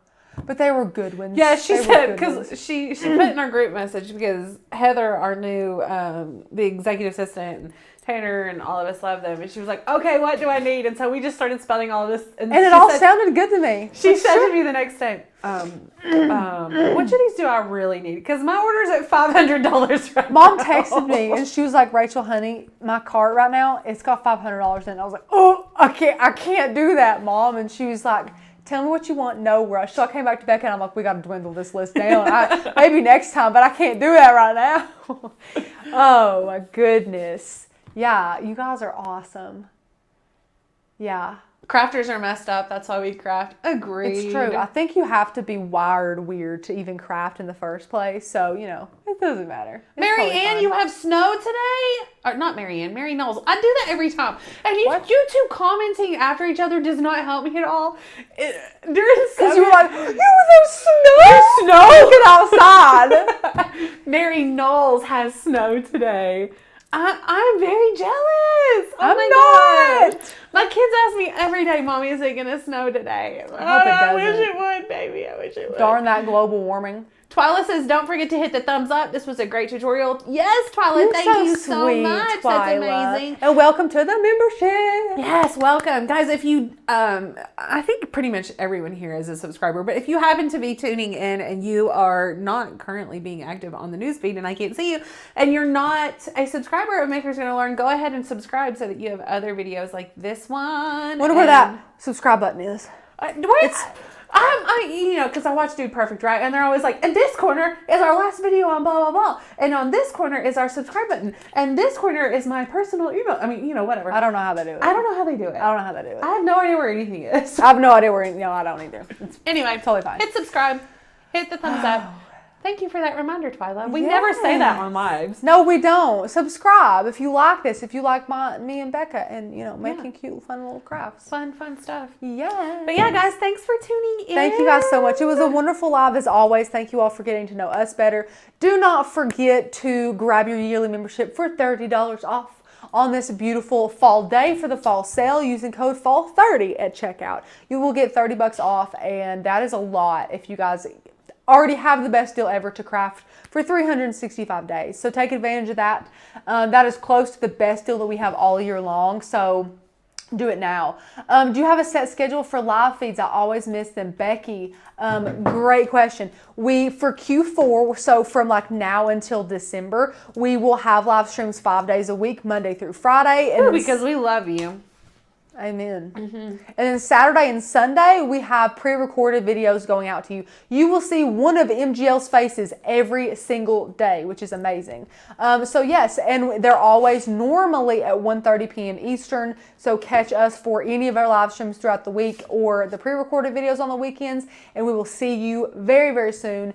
But they were good ones. Yeah, she said, because she put in our group message, because Heather, our new, the executive assistant, and Tanner and all of us love them. And she was like, okay, what do I need? And so we just started spelling all of this. And it all sounded good to me. She said to me the next day, which of these do I really need? Because my order's at $500 right Mom now. texted me and she was like, Rachel, honey, my cart right now, it's got $500 in it. I was like, oh, I can't do that, Mom. And she was like, tell me what you want, no rush. So I came back to Becca and I'm like, we got to dwindle this list down. Maybe next time, but I can't do that right now. Oh my goodness. Yeah, you guys are awesome. Yeah. Crafters are messed up. That's why we craft. Agreed. It's true. I think you have to be wired weird to even craft in the first place. So, it doesn't matter. Mary Ann, you have snow today? Or not Mary Ann, Mary Knowles. I do that every time. And you two commenting after each other does not help me at all. Because you were like, there's snow. There's snow. Get outside. Mary Knowles has snow today. I'm very jealous. I'm not. God. My kids ask me every day, Mommy, is it going to snow today? I wish it would, baby. I wish it would. Darn that global warming. Twyla says, don't forget to hit the thumbs up. This was a great tutorial. Yes, Twyla, thank you so much. Twyla. That's amazing. And welcome to the membership. Yes, welcome. Guys, if you, I think pretty much everyone here is a subscriber, but if you happen to be tuning in and you are not currently being active on the newsfeed and I can't see you, and you're not a subscriber of Maker's Gonna Learn, go ahead and subscribe so that you have other videos like this one. Wonder where that subscribe button is. Because I watch Dude Perfect, right? And they're always like, and this corner is our last video on blah, blah, blah. And on this corner is our subscribe button. And this corner is my personal email. I mean, whatever. I don't know how they do it. I don't know how they do it. I don't know how they do it. I have no idea where anything is. I have no idea where, I don't either. Anyway, totally fine. Hit subscribe. Hit the thumbs up. Thank you for that reminder, Twyla. We never say that on lives. No, we don't. Subscribe if you like this. If you like me and Becca and, making cute, fun little crafts. Fun stuff. Yeah. But yeah, guys, thanks for tuning in. Thank you guys so much. It was a wonderful live as always. Thank you all for getting to know us better. Do not forget to grab your yearly membership for $30 off on this beautiful fall day for the fall sale using code FALL30 at checkout. You will get $30 off, and that is a lot if you guys already have the best deal ever to craft for 365 days. So take advantage of that. That is close to the best deal that we have all year long. So do it now. Do you have a set schedule for live feeds? I always miss them. Becky, great question. For Q4, so from like now until December, we will have live streams 5 days a week, Monday through Friday. And because we love you. Amen. And then Saturday and Sunday, we have pre-recorded videos going out to you. You will see one of MGL's faces every single day, which is amazing. So yes, and they're always normally at 1:30 p.m. Eastern. So catch us for any of our live streams throughout the week or the pre-recorded videos on the weekends. And we will see you very, very soon.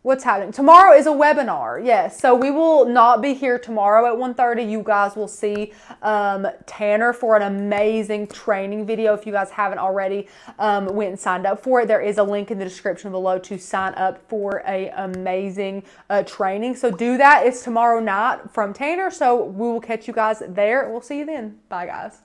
What's happening? Tomorrow is a webinar. Yes. So we will not be here tomorrow at 1:30. You guys will see Tanner for an amazing training video. If you guys haven't already went and signed up for it, there is a link in the description below to sign up for a amazing training. So do that. It's tomorrow night from Tanner. So we will catch you guys there. We'll see you then. Bye, guys.